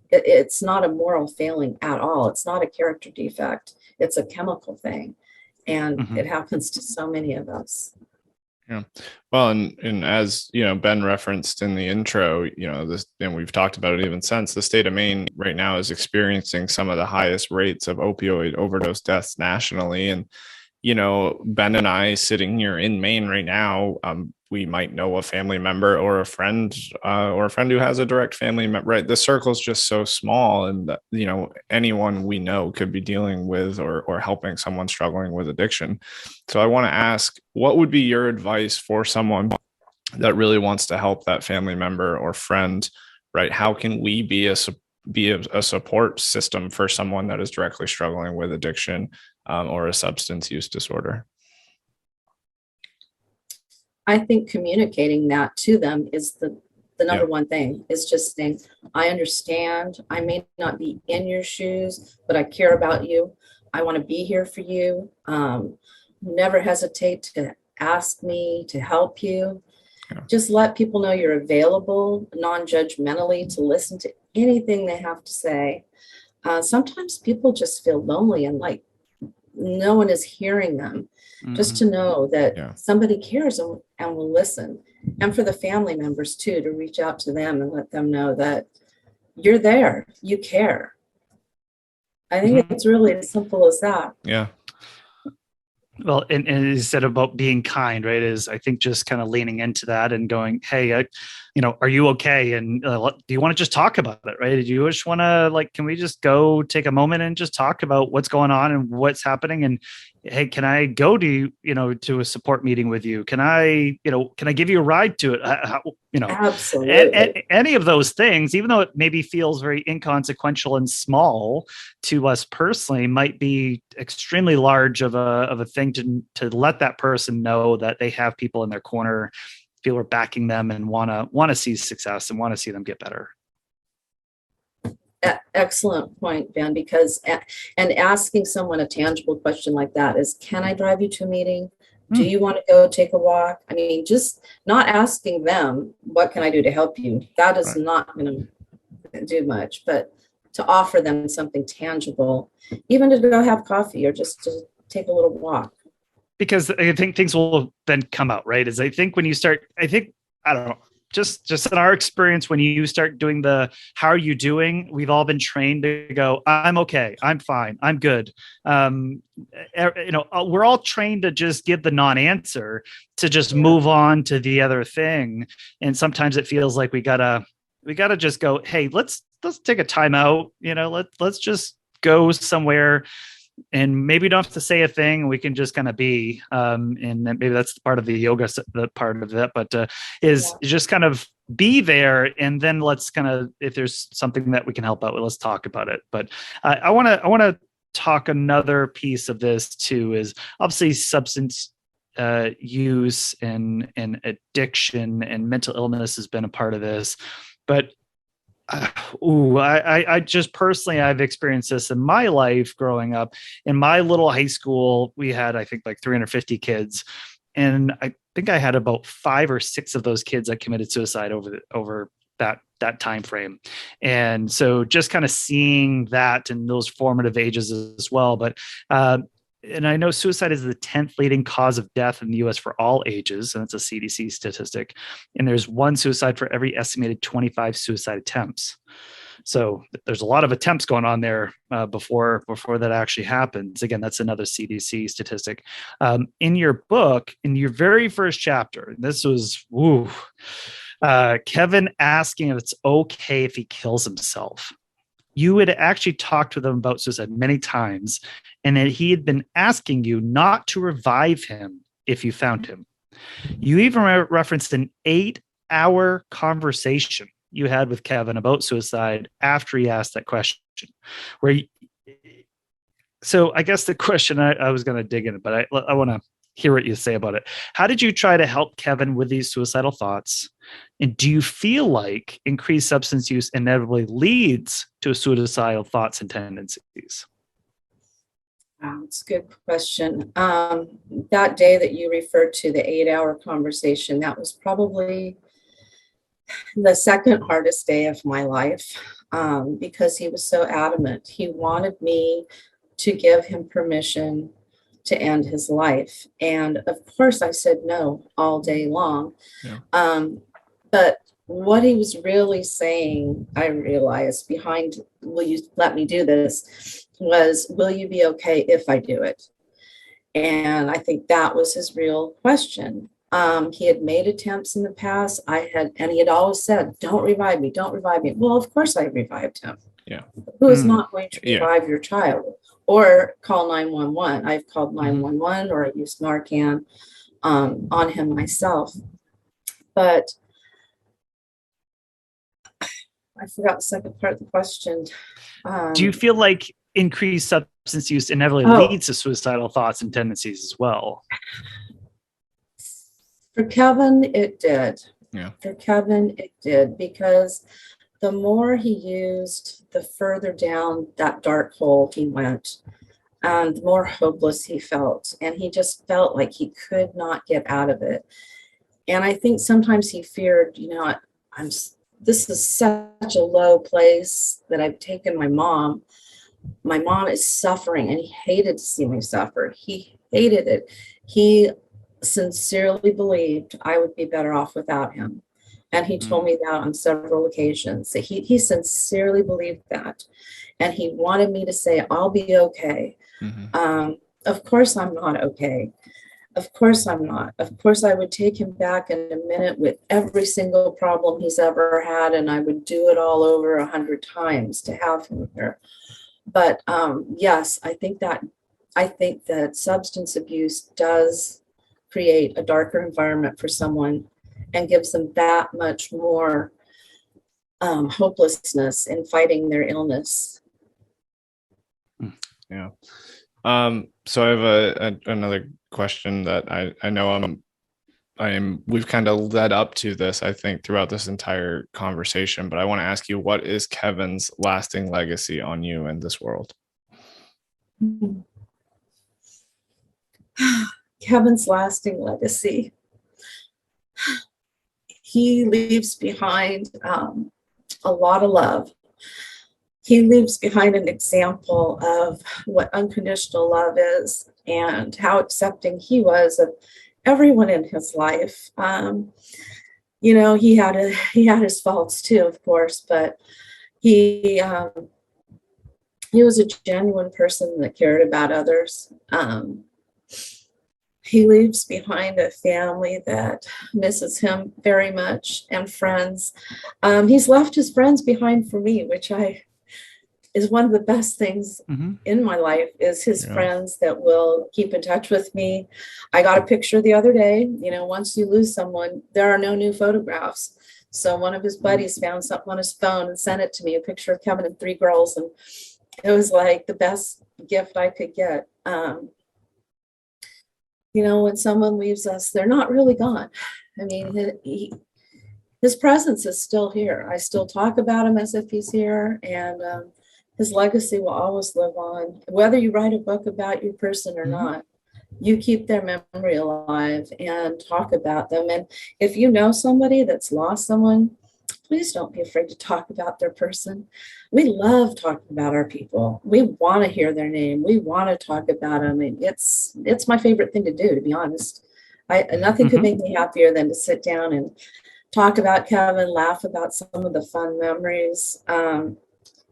It's not a moral failing at all. It's not a character defect. It's a chemical thing. And Mm-hmm. it happens to so many of us. Yeah. Well, and as you know, Ben referenced in the intro, this, and we've talked about it even since, the state of Maine right now is experiencing some of the highest rates of opioid overdose deaths nationally. And, Ben and I sitting here in Maine right now, we might know a family member or a friend who has a direct family member, right? The circle's just so small, and anyone we know could be dealing with or helping someone struggling with addiction. So I want to ask, what would be your advice for someone that really wants to help that family member or friend, right? How can we be a support system for someone that is directly struggling with addiction or a substance use disorder? I think communicating that to them is the number one thing, is just saying, I understand. I may not be in your shoes, but I care about you. I want to be here for you. Never hesitate to ask me to help you. Yeah. Just let people know you're available, non-judgmentally, to listen to anything they have to say. Sometimes people just feel lonely and like no one is hearing them. Mm-hmm. Just to know that somebody cares and will listen. And for the family members too, to reach out to them and let them know that you're there, you care. I think it's really as simple as that. Yeah. Well, and you said about being kind, right? Is I think just kind of leaning into that and going, hey, are you okay? And do you want to just talk about it, right? Do you just want to can we just go take a moment and just talk about what's going on and what's happening? And hey, can I go to to a support meeting with you? Can I give you a ride to it? Absolutely. Any of those things, even though it maybe feels very inconsequential and small to us personally, might be extremely large of a thing to let that person know that they have people in their corner, feel we're backing them, and want to see success and want to see them get better. Excellent point, Ben, because and asking someone a tangible question like that is, can I drive you to a meeting? Do you want to go take a walk? I mean, just not asking them, what can I do to help you? That is not going to do much, but to offer them something tangible, even to go have coffee or just to take a little walk. Because I think things will then come out, right? Is I think when you start, I don't know, just in our experience, when you start doing how are you doing? We've all been trained to go, I'm okay, I'm fine, I'm good. We're all trained to just give the non-answer, to just move on to the other thing. And sometimes it feels like we gotta just go, hey, let's take a time out. Let's just go somewhere. And maybe we don't have to say a thing. We can just kind of be, and maybe that's part of the yoga, the part of it, but is just kind of be there. And then let's kind of, if there's something that we can help out with, let's talk about it. But I want to talk another piece of this too, is obviously substance use and addiction and mental illness has been a part of this. But I just personally, I've experienced this in my life growing up. In my little high school, we had, I think, like 350 kids. And I think I had about 5 or 6 of those kids that committed suicide over that time frame. And so just kind of seeing that in those formative ages as well. But and I know suicide is the 10th leading cause of death in the U.S. for all ages, and it's a CDC statistic. And there's 1 suicide for every estimated 25 suicide attempts. So there's a lot of attempts going on there before that actually happens. Again, that's another CDC statistic. In your book, in your very first chapter, this was Keven asking if it's okay if he kills himself. You had actually talked with him about suicide many times, and that he had been asking you not to revive him if you found him. You even referenced an 8-hour conversation you had with Keven about suicide after he asked that question. So I guess the question I was going to dig in, but I want to hear what you say about it. How did you try to help Keven with these suicidal thoughts? And do you feel like increased substance use inevitably leads to suicidal thoughts and tendencies? Wow, it's a good question. That day that you referred to, the 8-hour conversation, that was probably the second hardest day of my life, because he was so adamant. He wanted me to give him permission to end his life. And of course, I said no all day long. Yeah. But what he was really saying, I realized behind, will you let me do this, was, will you be okay if I do it? And I think that was his real question. He had made attempts in the past. And he had always said, don't revive me, don't revive me. Well, of course I revived him. Yeah. Who is not going to revive your child or call 911? I've called 911 or I used Narcan on him myself. But I forgot the second part of the question. Do you feel like increased substance use inevitably leads to suicidal thoughts and tendencies as well? For Keven, it did. Yeah. For Keven, it did, because the more he used, the further down that dark hole he went, and the more hopeless he felt. And he just felt like he could not get out of it. And I think sometimes he feared, this is such a low place that I've taken my mom. My mom is suffering, and he hated to see me suffer. He hated it. He sincerely believed I would be better off without him. And he told me that on several occasions. That he sincerely believed that. And he wanted me to say, I'll be okay. Of course I'm not okay. Of course I'm not. Of course I would take him back in a minute with every single problem he's ever had, and I would do it all over 100 times to have him here. But yes, I think that substance abuse does create a darker environment for someone and gives them that much more hopelessness in fighting their illness. Yeah. So I have another question that I know we've kind of led up to this, I think, throughout this entire conversation, but I want to ask you, what is Keven's lasting legacy on you in this world? Keven's lasting legacy. He leaves behind a lot of love. He leaves behind an example of what unconditional love is and how accepting he was of everyone in his life. He had his faults too, of course, but he was a genuine person that cared about others. He leaves behind a family that misses him very much, and friends. He's left his friends behind for me, which is one of the best things in my life, is his friends that will keep in touch with me. I got a picture the other day. Once you lose someone, there are no new photographs. So one of his buddies found something on his phone and sent it to me, a picture of Keven and 3 girls. And it was like the best gift I could get. When someone leaves us, they're not really gone. I mean, his presence is still here. I still talk about him as if he's here, and his legacy will always live on. Whether you write a book about your person or not, you keep their memory alive and talk about them. And if you know somebody that's lost someone, please don't be afraid to talk about their person. We love talking about our people. We want to hear their name. We want to talk about them. And it's my favorite thing to do, to be honest. Nothing could make me happier than to sit down and talk about Keven, laugh about some of the fun memories.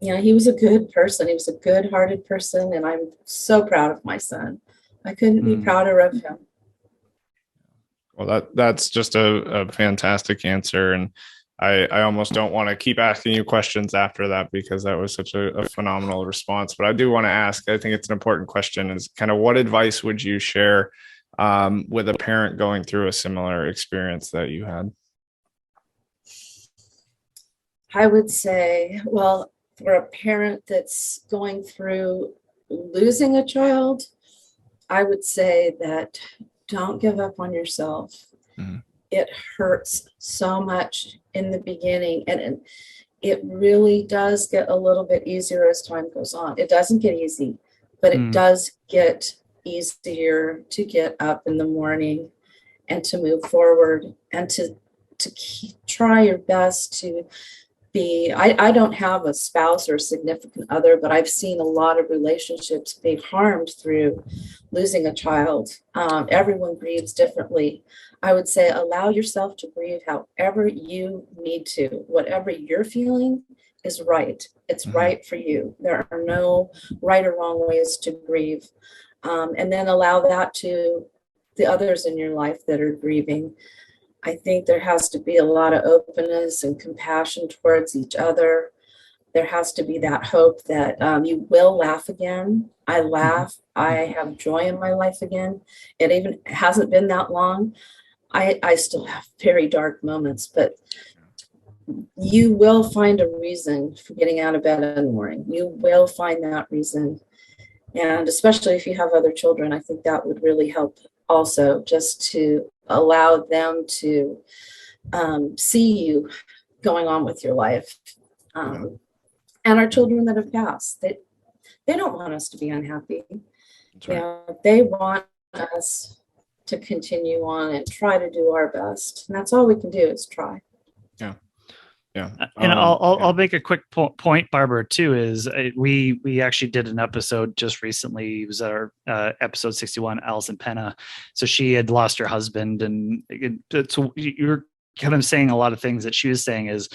He was a good person. He was a good-hearted person, and I'm so proud of my son. I couldn't be prouder of him. Well, that's just a fantastic answer, and I almost don't want to keep asking you questions after that, because that was such a phenomenal response. But I do want to ask, I think it's an important question, is kind of what advice would you share with a parent going through a similar experience that you had? I would say, well, for a parent that's going through losing a child, I would say that don't give up on yourself. Mhm. It hurts so much in the beginning, and it really does get a little bit easier as time goes on. It doesn't get easy, but it Mm, does get easier to get up in the morning and to move forward and to try your best to be. I don't have a spouse or a significant other, but I've seen a lot of relationships be harmed through losing a child. Everyone grieves differently. I would say allow yourself to grieve however you need to. Whatever you're feeling is right. It's Mhm. right for you. There are no right or wrong ways to grieve. And then allow that to the others in your life that are grieving. I think there has to be a lot of openness and compassion towards each other. There has to be that hope that you will laugh again. I mhm. laugh. I have joy in my life again. It even hasn't been that long. I still have very dark moments, but you will find a reason for getting out of bed in the morning. You will find that reason. And especially if you have other children, I think that would really help also, just to allow them to see you going on with your life. Yeah. And our children that have passed, they don't want us to be unhappy. That's You right. know, they want us to continue on and try to do our best. And that's all we can do is try. Yeah. Yeah. And I'll Yeah. make a quick point, Barbara. Too is we actually did an episode just recently. It was our episode 61, Alison Penna. So she had lost her husband, and so you're kind of saying a lot of things that she was saying is.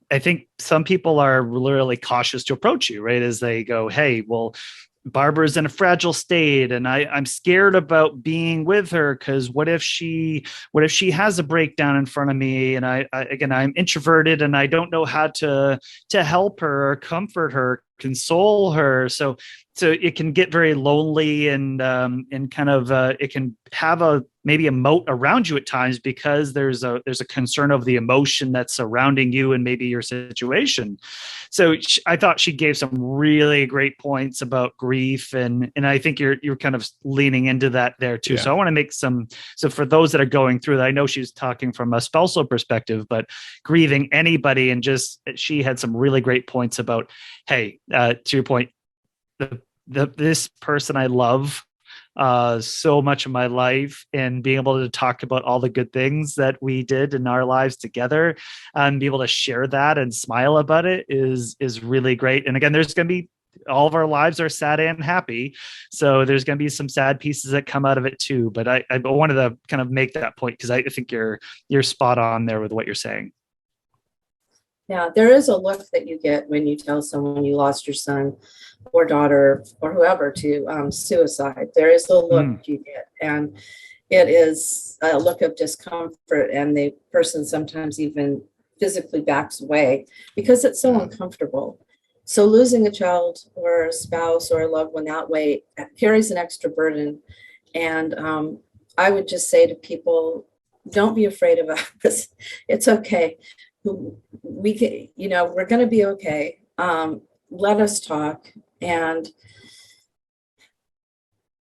I think some people are literally cautious to approach you, right? As they go, hey, well, Barbara's in a fragile state, and I'm scared about being with her because what if she has a breakdown in front of me, and again, I'm introverted and I don't know how to help her or comfort her, console her. So it can get very lonely, and kind of it can have maybe a moat around you at times because there's a concern of the emotion that's surrounding you and maybe your situation. So I thought she gave some really great points about grief, and I think you're kind of leaning into that there too. Yeah. So I want to make some. So for those that are going through that, I know she's talking from a spousal perspective, but grieving anybody, and just she had some really great points about, hey, to your point, this person I love so much of my life, and being able to talk about all the good things that we did in our lives together and be able to share that and smile about it is really great. And again, there's going to be all of our lives are sad and happy, so there's going to be some sad pieces that come out of it too. But I wanted to kind of make that point because I think you're spot on there with what you're saying. Yeah, there is a look that you get when you tell someone you lost your son or daughter or whoever to suicide. There is a look you get, and it is a look of discomfort, and the person sometimes even physically backs away because it's so uncomfortable. So losing a child or a spouse or a loved one that way carries an extra burden. And I would just say to people, don't be afraid about this. It's okay. We can, we're going to be okay. Let us talk. And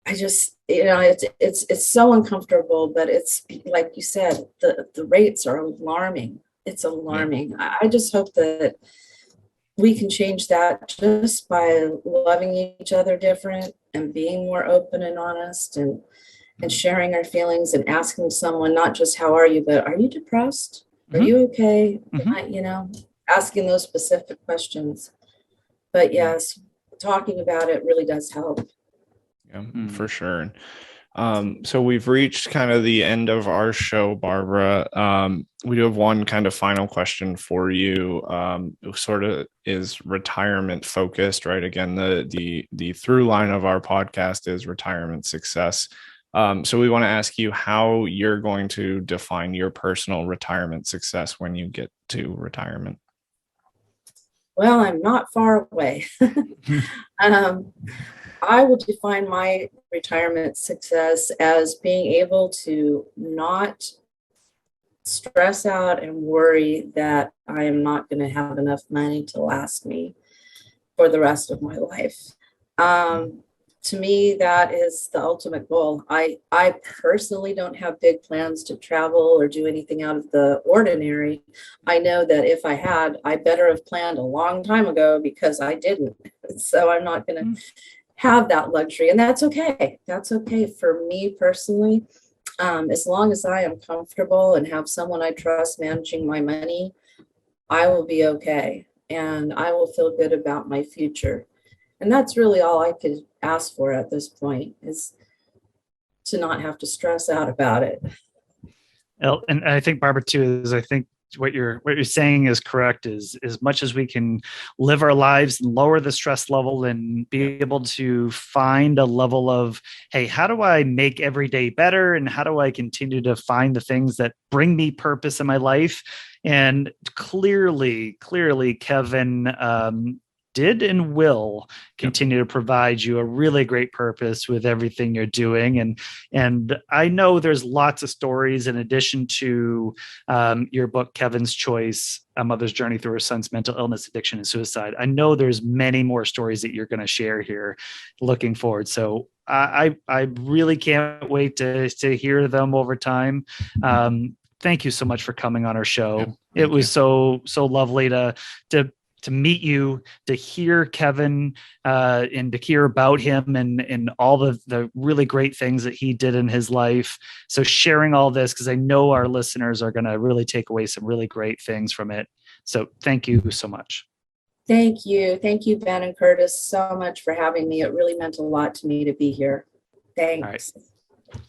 I just, it's so uncomfortable, but it's like you said, the rates are alarming. It's alarming. Yeah. I just hope that we can change that just by loving each other different and being more open and honest, and sharing our feelings and asking someone not just how are you, but are you depressed? Are you okay? Asking those specific questions. But yes, talking about it really does help. Yeah, for sure. So we've reached kind of the end of our show, Barbara. We do have one kind of final question for you. Sort of is retirement focused, right? Again, the through line of our podcast is retirement success. So we want to ask you how you're going to define your personal retirement success when you get to retirement. Well, I'm not far away. I would define my retirement success as being able to not stress out and worry that I am not going to have enough money to last me for the rest of my life. To me, that is the ultimate goal. I personally don't have big plans to travel or do anything out of the ordinary. I know that if I had, I better have planned a long time ago because I didn't. So I'm not going to have that luxury. And that's okay. That's okay for me personally. As long as I am comfortable and have someone I trust managing my money, I will be okay. And I will feel good about my future. And that's really all I could ask for at this point, is to not have to stress out about it. And I think, Barbara, too, is I think what you're saying is correct. Is as much as we can live our lives and lower the stress level and be able to find a level of, hey, how do I make every day better? And how do I continue to find the things that bring me purpose in my life? And clearly, Keven did and will continue to provide you a really great purpose with everything you're doing. And I know there's lots of stories in addition to your book, Keven's Choice, A Mother's Journey Through Her Son's Mental Illness, Addiction, and Suicide. I know there's many more stories that you're going to share here looking forward. So I really can't wait to hear them over time. Thank you so much for coming on our show. It was so lovely to meet you, to hear Keven, and to hear about him and all the really great things that he did in his life. So sharing all this, because I know our listeners are going to really take away some really great things from it. So thank you so much. Thank you. Thank you, Ben and Curtis, so much for having me. It really meant a lot to me to be here. Thanks. All right.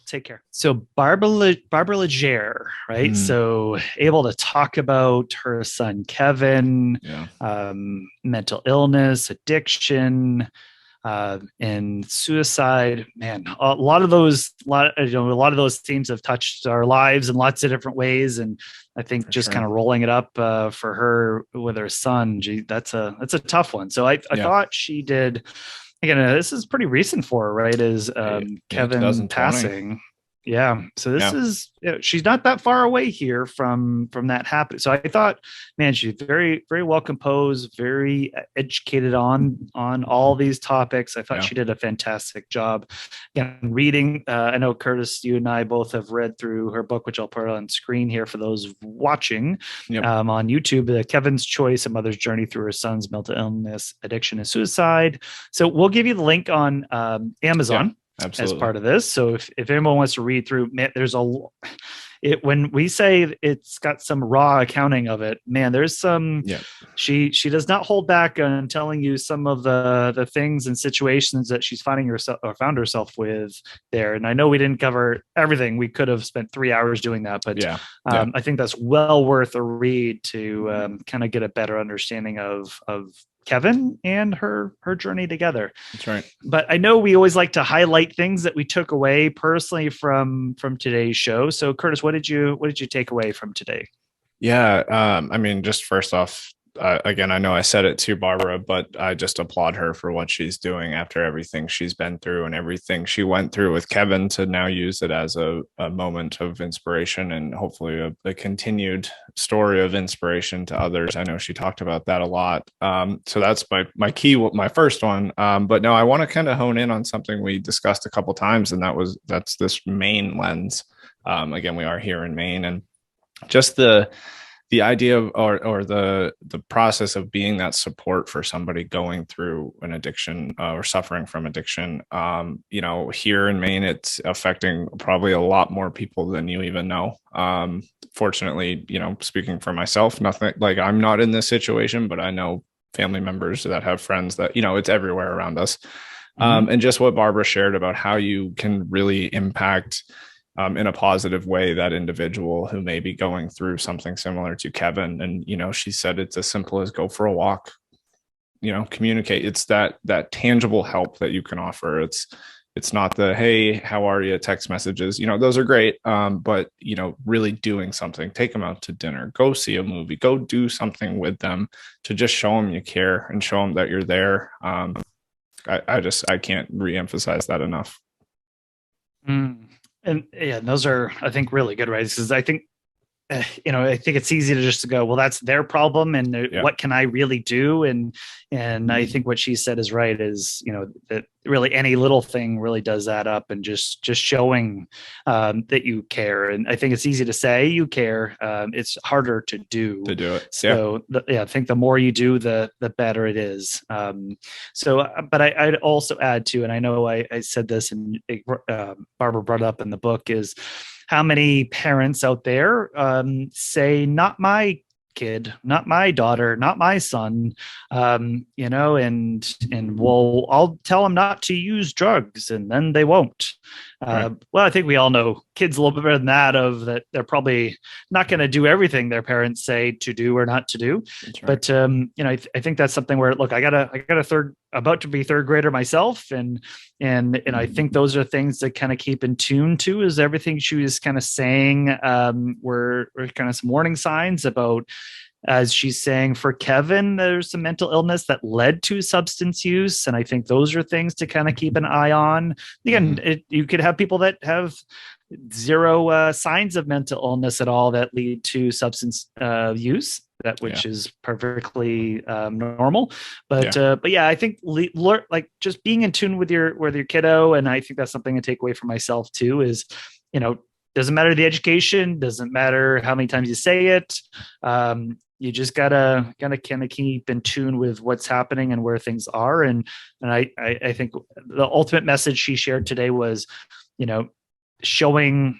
Take care. So Barbara Legere, right? So able to talk about her son, Keven, mental illness, addiction, and suicide. Man, a lot of those themes have touched our lives in lots of different ways. And I think kind of rolling it up for her with her son, that's a tough one. So I thought she did. Again, this is pretty recent for her, right? Is Keven passing? Yeah. So this is, she's not that far away here from that happening. So I thought, man, she's very, very well composed, very educated on all these topics. I thought she did a fantastic job. Again, reading, I know, Curtis, you and I both have read through her book, which I'll put on screen here for those watching on YouTube, Keven's Choice, A Mother's Journey Through Her Son's Mental Illness, Addiction, and Suicide. So we'll give you the link on Amazon. Absolutely. As part of this. So if anyone wants to read through, man, when we say it's got some raw accounting of it, man, there's some, she does not hold back on telling you some of the things and situations that she's finding herself or found herself with there. And I know we didn't cover everything. We could have spent 3 hours doing that, but I think that's well worth a read to kind of get a better understanding of Keven and her journey together. That's right. But I know we always like to highlight things that we took away personally from today's show. So Curtis, what did you take away from today? Yeah. I mean, just first off, again, I know I said it to Barbara, but I just applaud her for what she's doing after everything she's been through and everything she went through with Keven, to now use it as a moment of inspiration and hopefully a continued story of inspiration to others. I know she talked about that a lot. So that's my first one. But no, I want to kind of hone in on something we discussed a couple times, and that's this Maine lens. Again, we are here in Maine, and just the idea of or the process of being that support for somebody going through an addiction or suffering from addiction. Here in Maine, it's affecting probably a lot more people than you even know. Fortunately, speaking for myself, nothing like I'm not in this situation, but I know family members that have friends that, it's everywhere around us. And just what Barbara shared about how you can really impact in a positive way that individual who may be going through something similar to Keven. And, she said it's as simple as go for a walk, communicate. It's that tangible help that you can offer. It's not the, hey, how are you? Text messages, those are great. But, really doing something, take them out to dinner, go see a movie, go do something with them to just show them you care and show them that you're there. I can't reemphasize that enough. And yeah, those are, I think, really good, right? Because I think I think it's easy to just go, well, that's their problem, and what can I really do? And I think what she said is right, is, that really any little thing really does add up, and just showing that you care. And I think it's easy to say you care. It's harder to do it. So I think the more you do, the better it is. But I'd also add to, and I know I said this, and Barbara brought it up in the book, is how many parents out there say, not my kid, not my daughter, not my son, and well, I'll tell them not to use drugs, and then they won't. Right. Well, I think we all know kids a little bit better than that, of that they're probably not going to do everything their parents say to do or not to do. Right. But I think that's something where, look, I got a about to be third grader myself, and I think those are things to kind of keep in tune to, is everything she was kind of saying were kind of some warning signs about, as she's saying, for Keven, there's some mental illness that led to substance use. And I think those are things to kind of keep an eye on. Again, you could have people that have zero signs of mental illness at all that lead to substance use, which is perfectly normal. But I think just being in tune with your kiddo. And I think that's something to take away from myself too, is, doesn't matter the education, doesn't matter how many times you say it. You just gotta kind of keep in tune with what's happening and where things are. And I think the ultimate message she shared today was, showing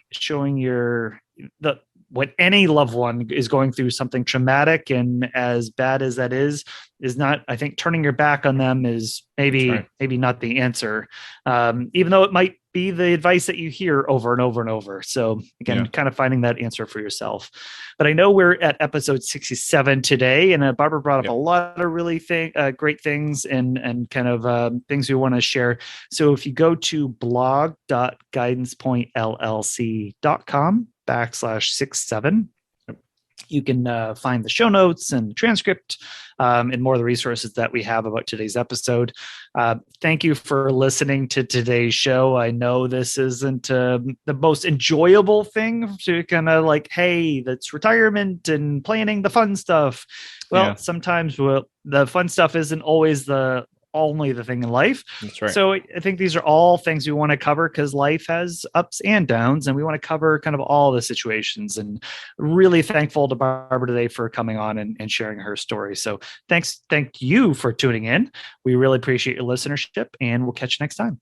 when any loved one is going through something traumatic, and as bad as that is not, I think turning your back on them is maybe not the answer. Even though it might be the advice that you hear over and over and over. So again, kind of finding that answer for yourself. But I know we're at episode 67 today, and Barbara brought up a lot of really great things and kind of things we want to share. So if you go to blog.guidancepointllc.com/67, you can find the show notes and the transcript and more of the resources that we have about today's episode. Thank you for listening to today's show. I know this isn't the most enjoyable thing to kind of like, hey, that's retirement and planning the fun stuff. Well, sometimes the fun stuff isn't always only the thing in life. That's right. So I think these are all things we want to cover, because life has ups and downs, and we want to cover kind of all the situations. And really thankful to Barbara today for coming on and sharing her story. So thank you for tuning in. We really appreciate your listenership, and we'll catch you next time.